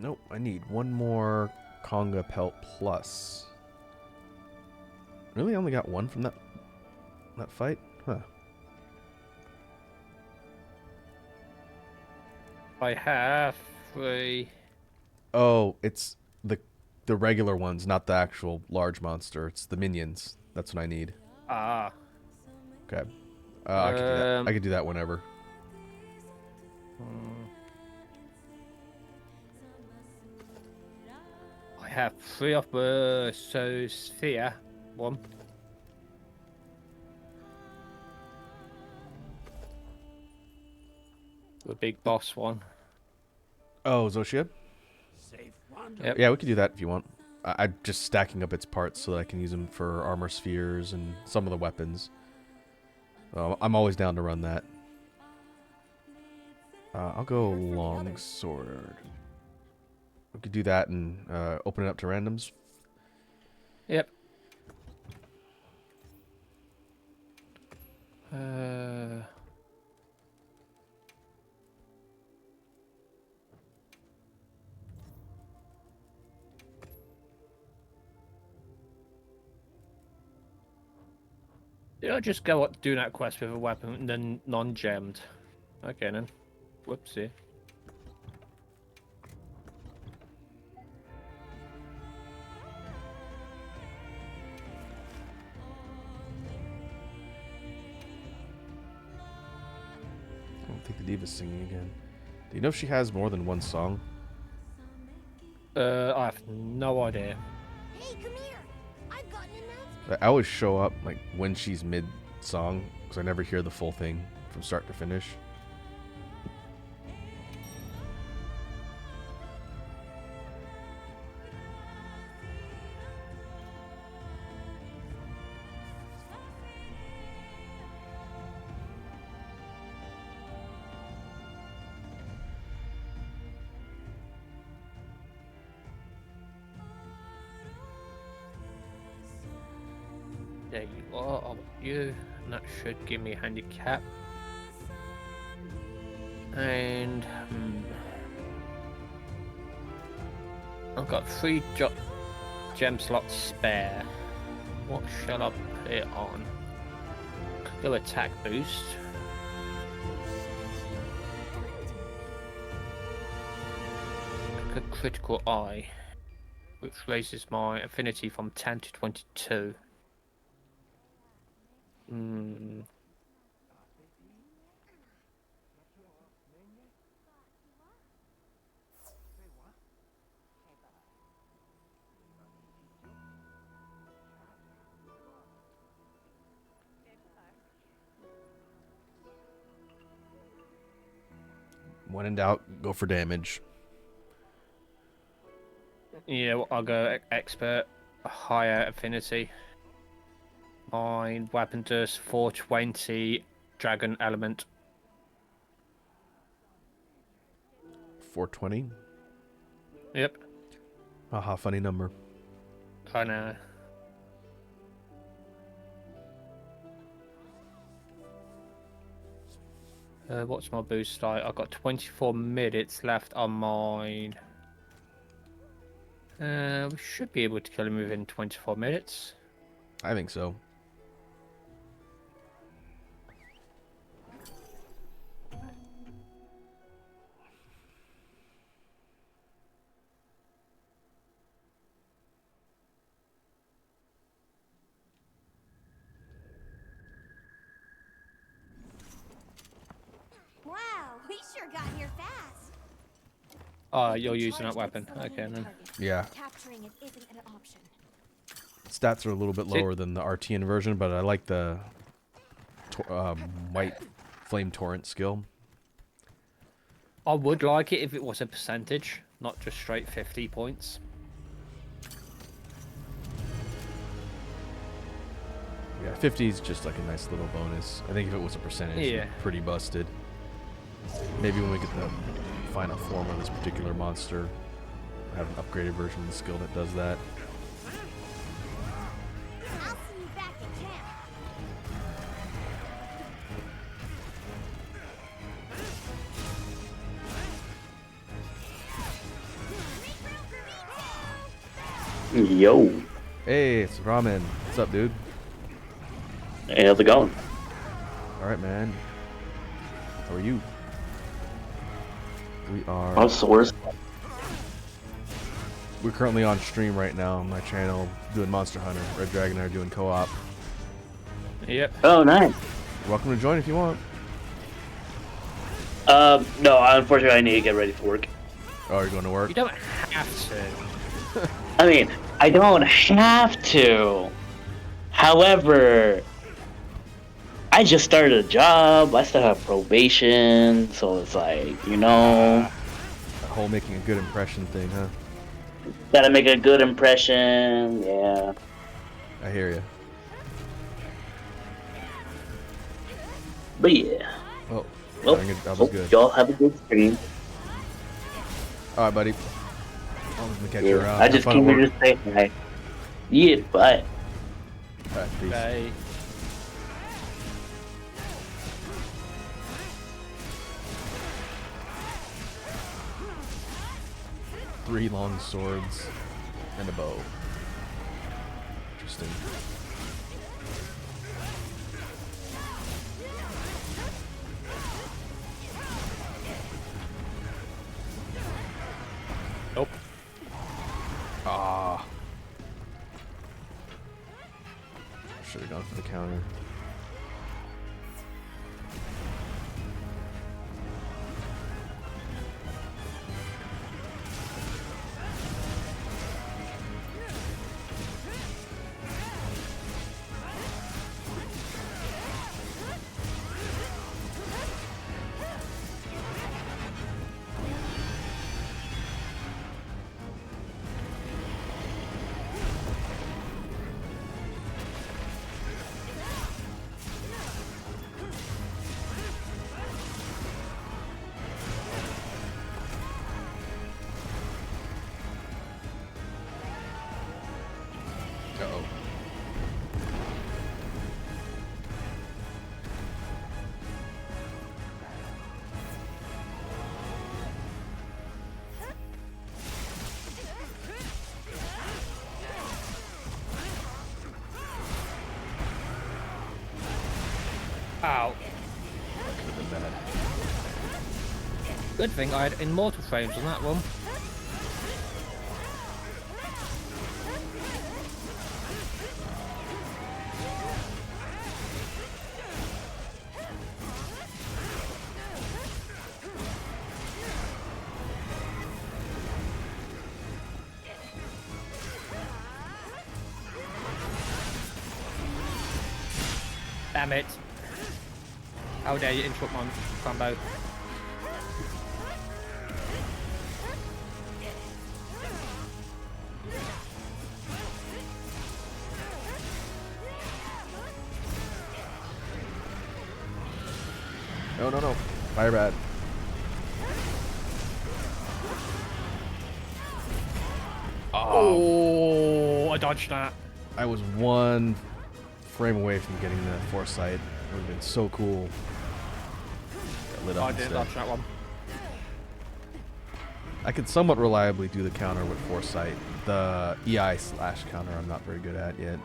Nope, I need one more conga pelt plus. Really, I only got one from that fight? Huh. I have 3. Oh, it's the regular ones, not the actual large monster. It's the minions. That's what I need. Ah. Okay. I could do that. I Um, could do that whenever. I have 3 of the sphere one. The big boss one. Oh, Zoshia? Safe wonder. Yep. Yeah, we could do that if you want. I'm just stacking up its parts so that I can use them for armor spheres and some of the weapons. I'm always down to run that. I'll go long sword. We could do that and open it up to randoms. Yep. Did I just go up doing that quest with a weapon and then non-gemmed? Okay then. Whoopsie. I don't think the diva's singing again. Do you know if she has more than one song? I have no idea. Hey, come here. I've got an announcement. I always show up like when she's mid song because I never hear the full thing from start to finish. There you are, I'll you, and that should give me a handicap. And I've got 3 gem slots spare. What shall I put it on? Go attack boost. A critical eye, which raises my affinity from 10 to 22. When in doubt, go for damage. Yeah, well, I'll go expert, higher affinity. My weapon does 420 dragon element. 420. Yep, Haha, funny number. I know. What's my boost like? I've got 24 minutes left on mine. We should be able to kill him within 24 minutes. I think so. Wow, we sure got here fast. Oh, you're using that weapon. Okay, then. Yeah. Capturing it isn't an option. Stats are a little bit lower than the RTN version, but I like the white flame torrent skill. I would like it if it was a percentage. not just straight 50 points. Yeah, 50 is just like a nice little bonus. I think if it was a percentage, it'd Yeah. be pretty busted. Maybe when we get the final form of this particular monster, have an upgraded version of the skill that does that. I'll see you back at camp. Yo. Hey, it's Ramen. What's up, dude? Hey, how's it going? All right, man. How are you? We are. I'm source. We're currently on stream right now on my channel doing Monster Hunter. Red Dragon and I are doing co-op. Yep. Oh, nice. You're welcome to join if you want. No, unfortunately, I need to get ready for work. Oh, you're going to work? You don't have to. I mean, I don't have to. However, I just started a job. I still have probation, so it's like, you know, That whole making a good impression thing, huh? gotta make a good impression. Yeah. I hear you. But yeah. Well, Well, that was hope good. y'all have a good stream. All right, buddy. I'm gonna catch you around. I Have just fun at came here work. to say hi. Yeah, bye. All right, peace. Bye. Three long swords and a bow. Interesting. Nope. Ah. Should have gone for the counter. Uh-oh. Ow. That could have been bad. Good thing I had immortal frames on that one. Damn it. How dare you interrupt my combo. No, no, no. Fire bad. Oh, I dodged that. I was one frame away from getting the foresight. It would have been so cool. Got lit up I didn't instead. dodge that one. I could somewhat reliably do the counter with foresight. The EI slash counter I'm not very good at yet.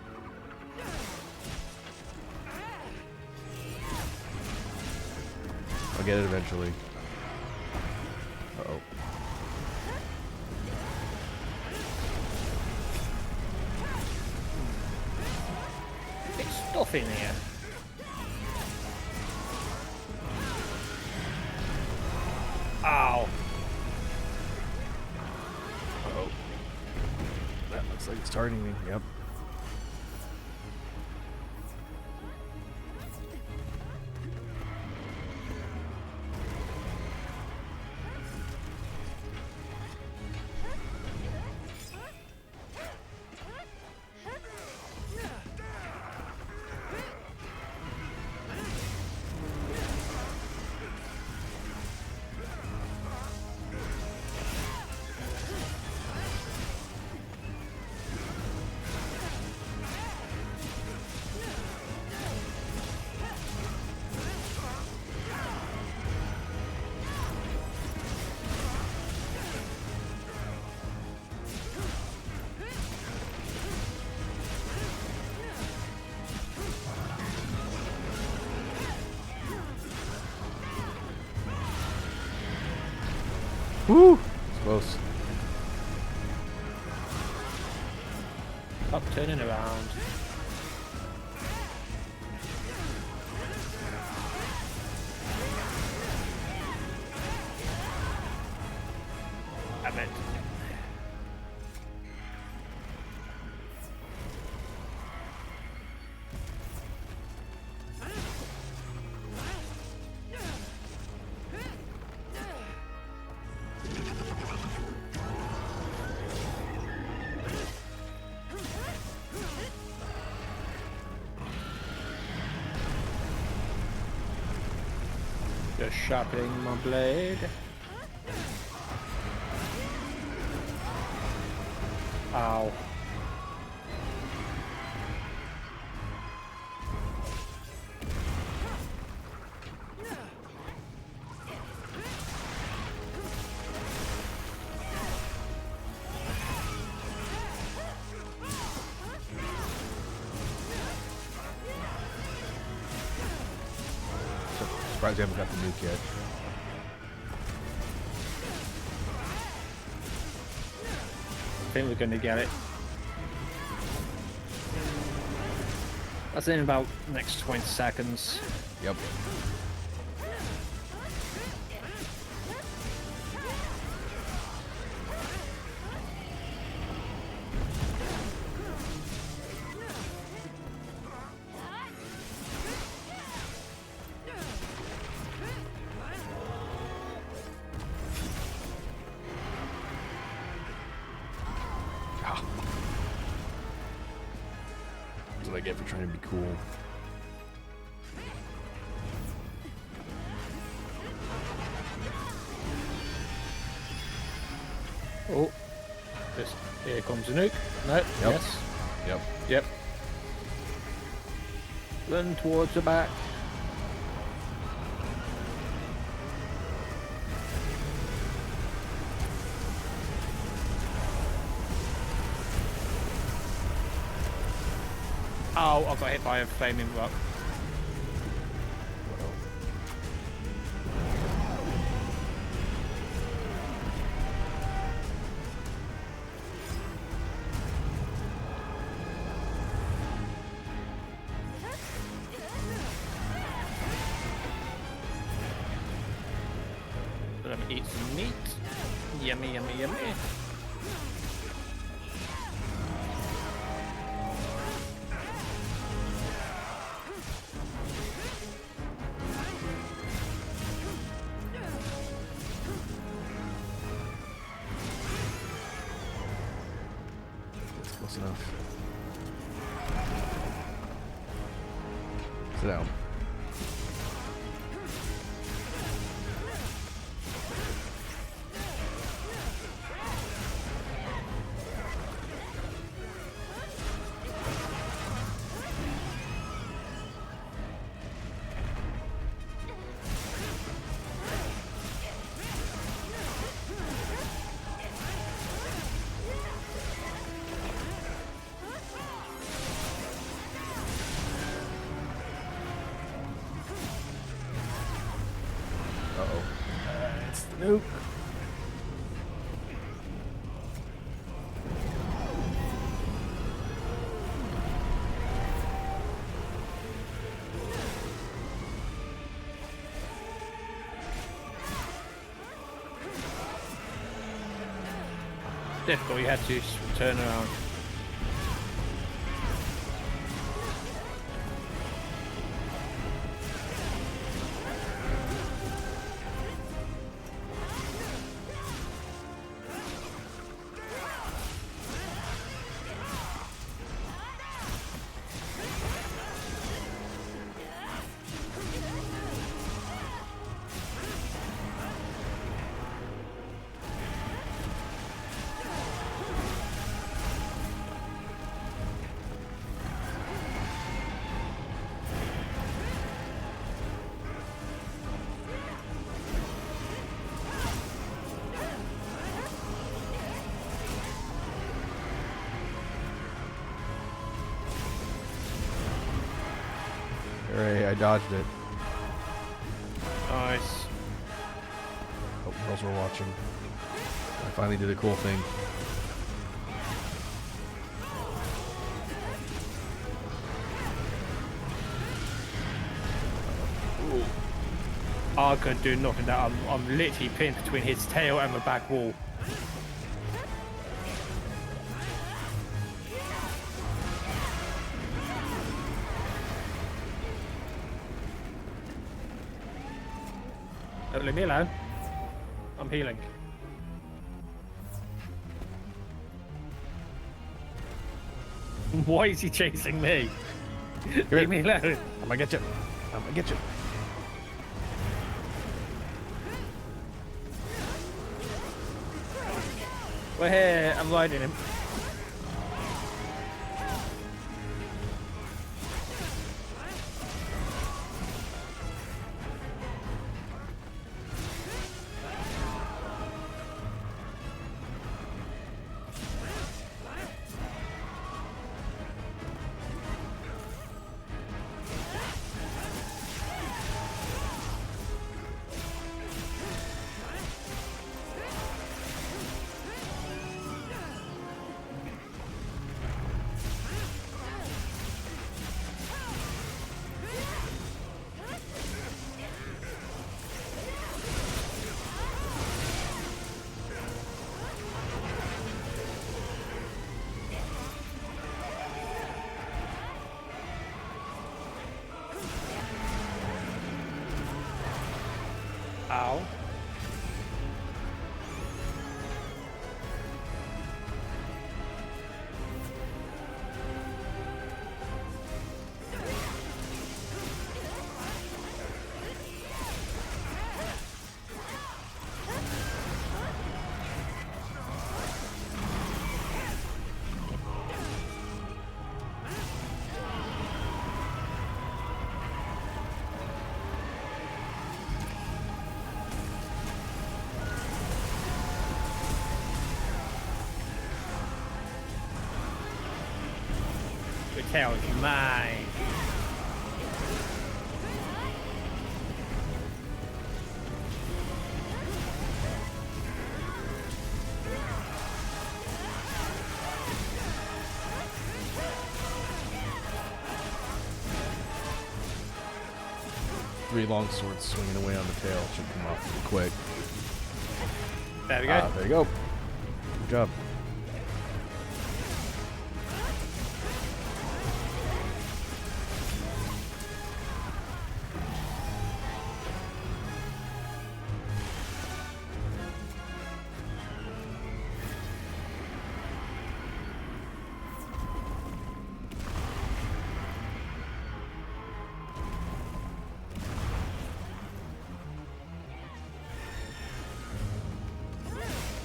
I'll get it eventually. Uh-oh. It's stuff in here. Ow. Uh-oh. That looks like it's targeting me. Yep. Woo! It's close. Stop turning around. Damn it. Just sharpening my blade. Ow. Surprised you haven't got the nuke yet. I think we're gonna get it. That's in about next 20 seconds. Yep. That's what I get for trying to be cool. Oh, here comes a nuke. No, yes, Yep. yep. Run towards the back. Oh, I got hit by a flaming rock. Let me eat some meat. Yummy, yummy, yummy. That's close enough. Sit down. Uh-oh. It's the nuke. Difficult, you had to turn around. Hooray, I dodged it. Nice. Hope girls were watching. I finally did a cool thing. I couldn't do nothing. That I'm literally pinned between his tail and my back wall. Don't leave me alone. I'm healing. Why is he chasing me? Leave me alone. I'm gonna get you. I'm gonna get you. We're here. I'm riding him. Ow. The tail is mine. Three long swords swinging away on the tail should come off pretty quick. There we go. There you go. Good job.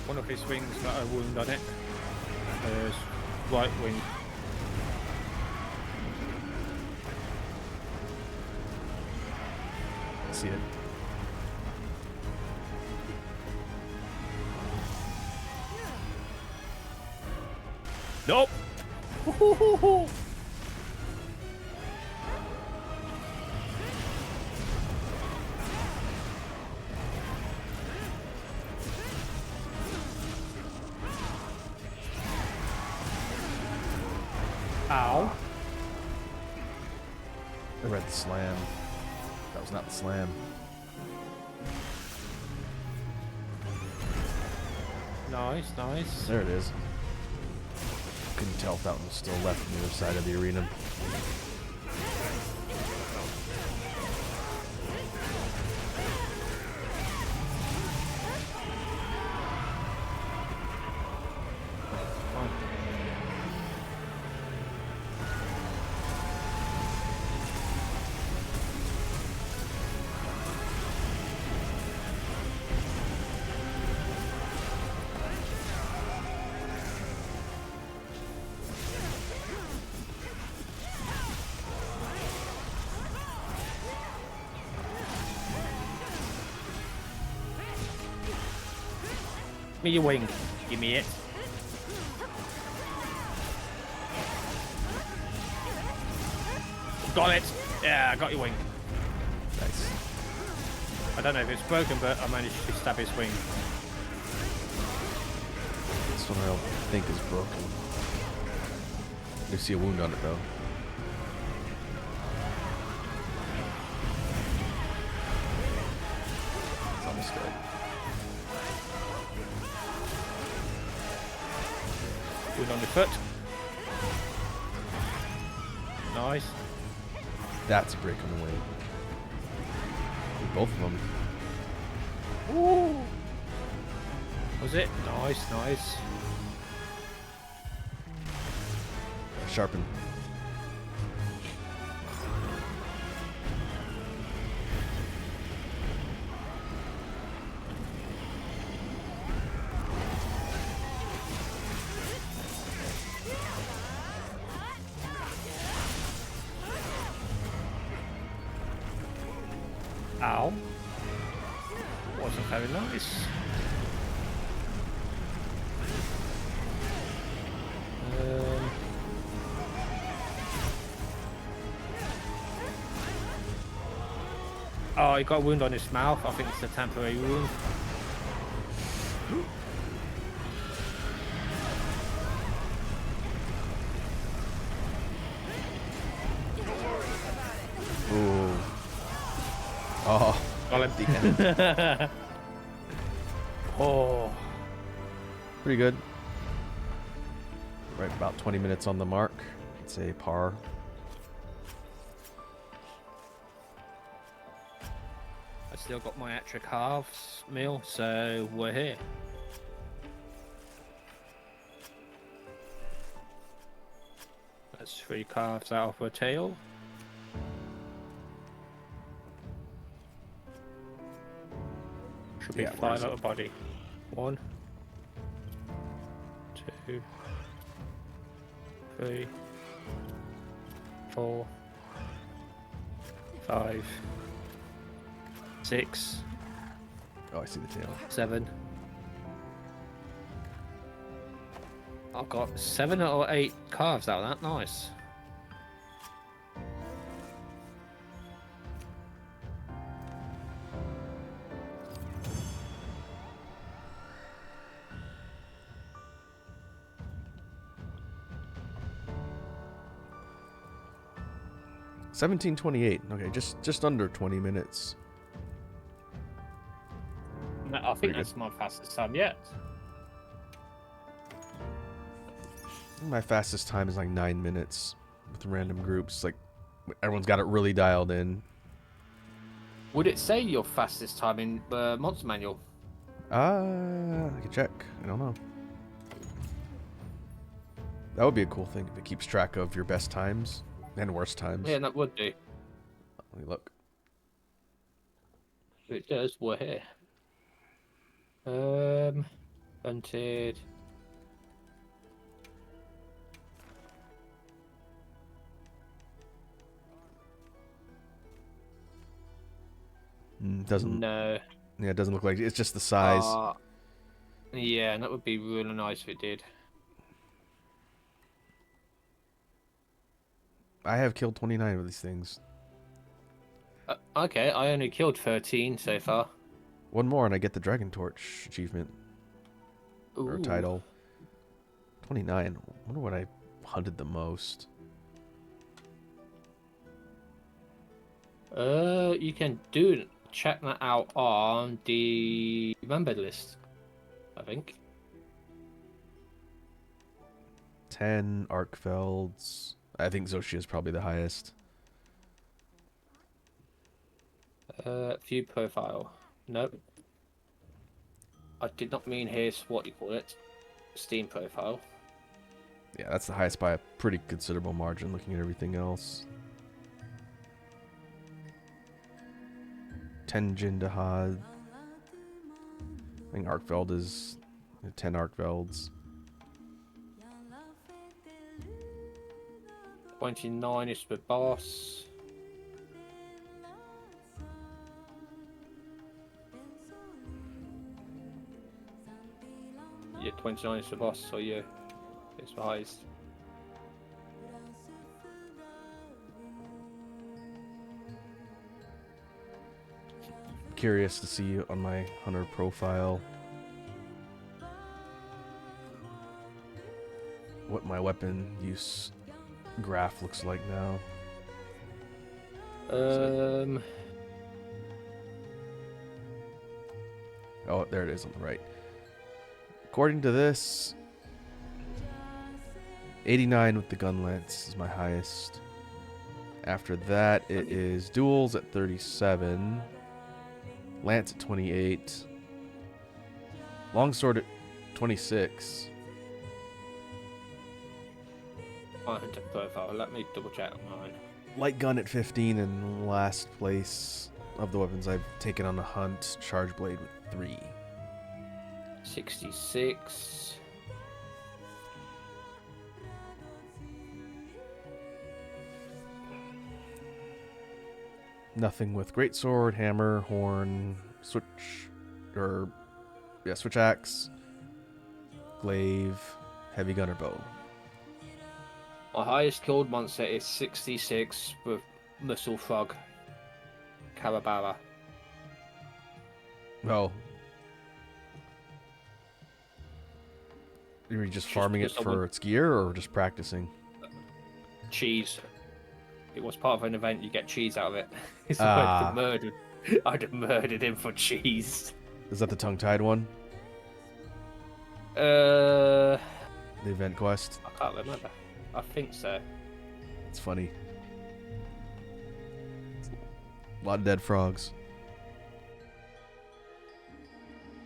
One of his wings got a wound on it. His right wing. See it. Nope. Ow. I read the slam. That was not the slam. Nice, nice. There it is. Couldn't tell if that one was still left on the other side of the arena. Give me your wing. Give me it. Got it. Yeah, I got your wing. Nice. I don't know if it's broken, but I managed to stab his wing. This one I don't think is broken. You see a wound on it though. It's almost dead. Wound on your foot. Nice. That's a break on the way. Both of them. Ooh. Was it? Nice, nice. Sharpen. Ow. Wasn't very nice. Oh, he got a wound on his mouth. I think it's a temporary wound. Ooh. Oh. Got him. Oh. Pretty good. Right about 20 minutes on the mark. It's a par. I still got my extra calves meal, so we're here. That's 3 calves out of a tail. Should be Yeah, 5 out of body. 1, 2, 3, 4, 5, 6, Oh, I see the tail. 7. I've got 7 or 8 calves out of that. Nice. $17.28. Okay, just under 20 minutes. I think Pretty that's my fastest time yet. My fastest time is like 9 minutes with random groups. Like everyone's got it really dialed in. Would it say your fastest time in the Monster Manual? I can check. I don't know. That would be a cool thing if it keeps track of your best times and worst times. Yeah, that would do. Let me look. If it does, we're here. Hunted. Doesn't. No. Yeah, it doesn't look like it's just the size. Yeah, that would be really nice if it did. I have killed 29 of these things. Okay, I only killed 13 so far. One more and I get the Dragon Torch achievement. Or Ooh. title. 29. I wonder what I hunted the most. You can check that out on the member list, I think. 10 Arkfelds. I think Zoshia is probably the highest. View profile. Nope. I did not mean here's what you call it. Steam profile. Yeah, that's the highest by a pretty considerable margin looking at everything else. 10 Jindahad. I think Arkfeld is 10 Arkfelds. 29 is the boss. Yeah, 29 is the boss, so yeah, it's the highest. Curious to see on my hunter profile. what my weapon use graph looks like now. Oh, there it is on the right. According to this, 89 with the gun lance is my highest. After that, it is duels at 37, lance at 28, longsword at 26. I had to profile. Let me double check mine. Light gun at 15, and last place of the weapons I've taken on the hunt, charge blade with 3. 66. Nothing with greatsword, hammer, horn, switch axe, glaive, heavy gun, or bow. My highest killed monster is 66 with Muscle Frog. Carabara. Oh. Are you just farming it for its gear or just practicing? Cheese. It was part of an event, you get cheese out of it. So I'd have murdered him for cheese. Is that the tongue-tied one? Uh, The event quest? I can't remember. I think so. It's funny. A lot of dead frogs.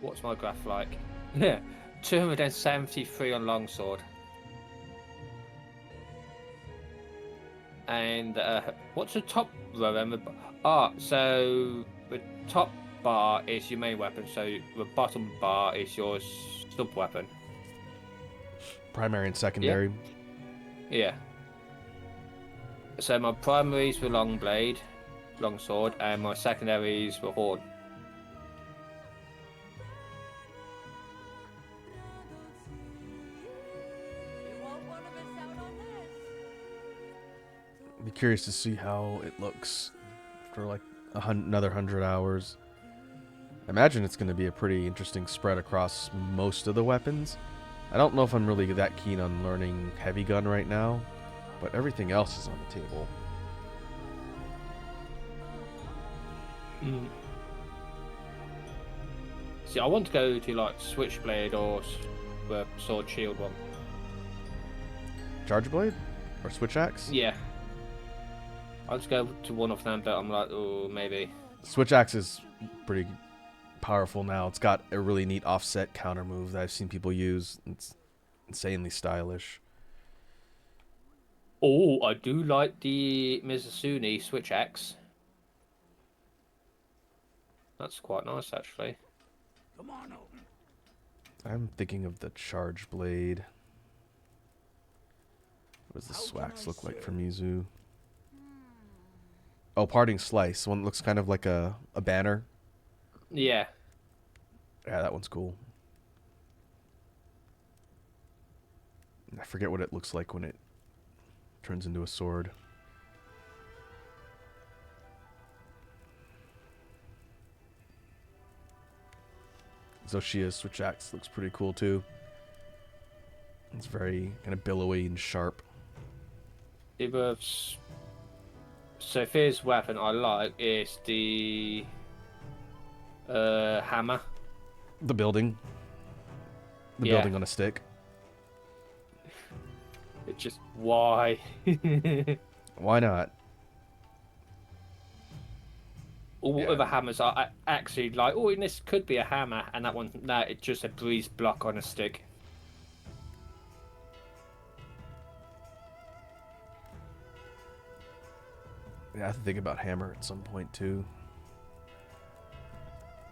What's my graph like? Yeah, 273 on longsword. And what's the top row? So the top bar is your main weapon, so the bottom bar is your sub weapon. Primary and secondary. Yeah. So my primaries were long blade, long sword, and my secondaries were horn. Be curious to see how it looks for like another 100 hours. I imagine it's going to be a pretty interesting spread across most of the weapons. I don't know if I'm really that keen on learning heavy gun right now, but everything else is on the table. See, I want to go to like switchblade or the sword shield one. Charge blade or switch axe? Yeah. I'll just go to one of them, but I'm like, oh, maybe. Switch axe is pretty powerful now. It's got a really neat offset counter move that I've seen people use. It's insanely stylish. Oh, I do like the Mizusuni switch axe. That's quite nice, actually. Come on over. I'm thinking of the charge blade. What does the swax look like from Mizu? Oh, parting slice. One that looks kind of like a banner. Yeah. Yeah, that one's cool. I forget what it looks like when it turns into a sword. Zoshia's switch axe looks pretty cool too. It's very kind of billowy and sharp. It was... So Fear's weapon I like is the hammer. The building. The Yeah. building on a stick. It's just why? Why not? All Yeah. other hammers are actually like, oh, and this could be a hammer, and that one, no, it's just a breeze block on a stick. Yeah, I have to think about hammer at some point too.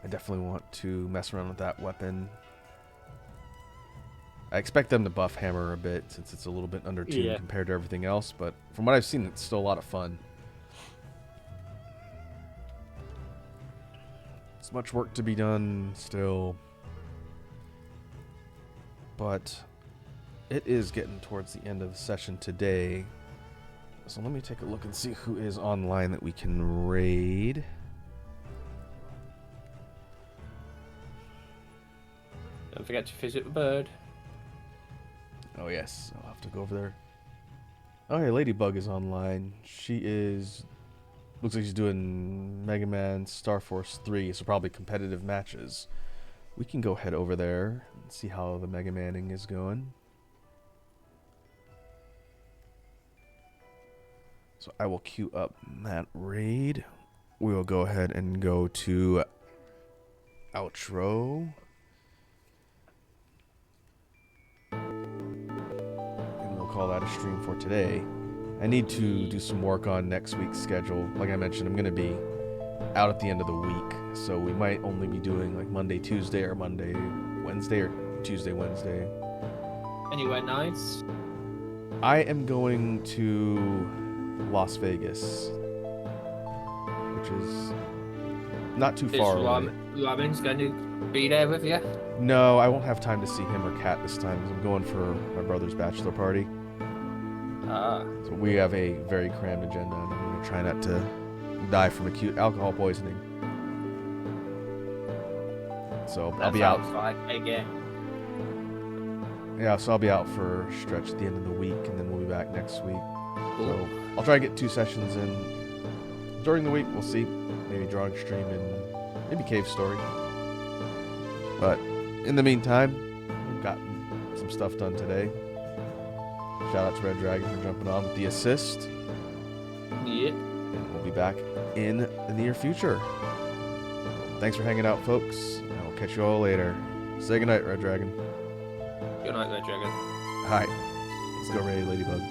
I definitely want to mess around with that weapon. I expect them to buff hammer a bit since it's a little bit undertuned compared to everything else, but from what I've seen, it's still a lot of fun. There's much work to be done still, but it is getting towards the end of the session today. So let me take a look and see who is online that we can raid. Don't forget to visit the bird. Oh yes, I'll have to go over there. Oh hey, Ladybug is online. She is. Looks like she's doing Mega Man Star Force 3, so probably competitive matches. We can go head over there and see how the Mega Manning is going. So I will queue up that raid. We will go ahead and go to outro. And we'll call that a stream for today. I need to do some work on next week's schedule. Like I mentioned, I'm going to be out at the end of the week. So we might only be doing like Monday, Tuesday, or Monday, Wednesday, or Tuesday, Wednesday. Anywhere nice? I am going to Las Vegas, which is not too far away. Robin's going to be there with you? No, I won't have time to see him or Kat this time because I'm going for my brother's bachelor party. So we have a very crammed agenda, and I'm going to try not to die from acute alcohol poisoning. So I'll be out. Like again. Yeah, so I'll be out for a stretch at the end of the week, and then we'll be back next week. Cool. So I'll try to get 2 sessions in during the week. We'll see. Maybe drawing stream and maybe Cave Story. But in the meantime, we've gotten some stuff done today. Shout out to Red Dragon for jumping on with the assist. Yeah. And we'll be back in the near future. Thanks for hanging out, folks. I will catch you all later. Say goodnight, Red Dragon. Good night, Red Dragon. Hi. Let's go, Ray Ladybug.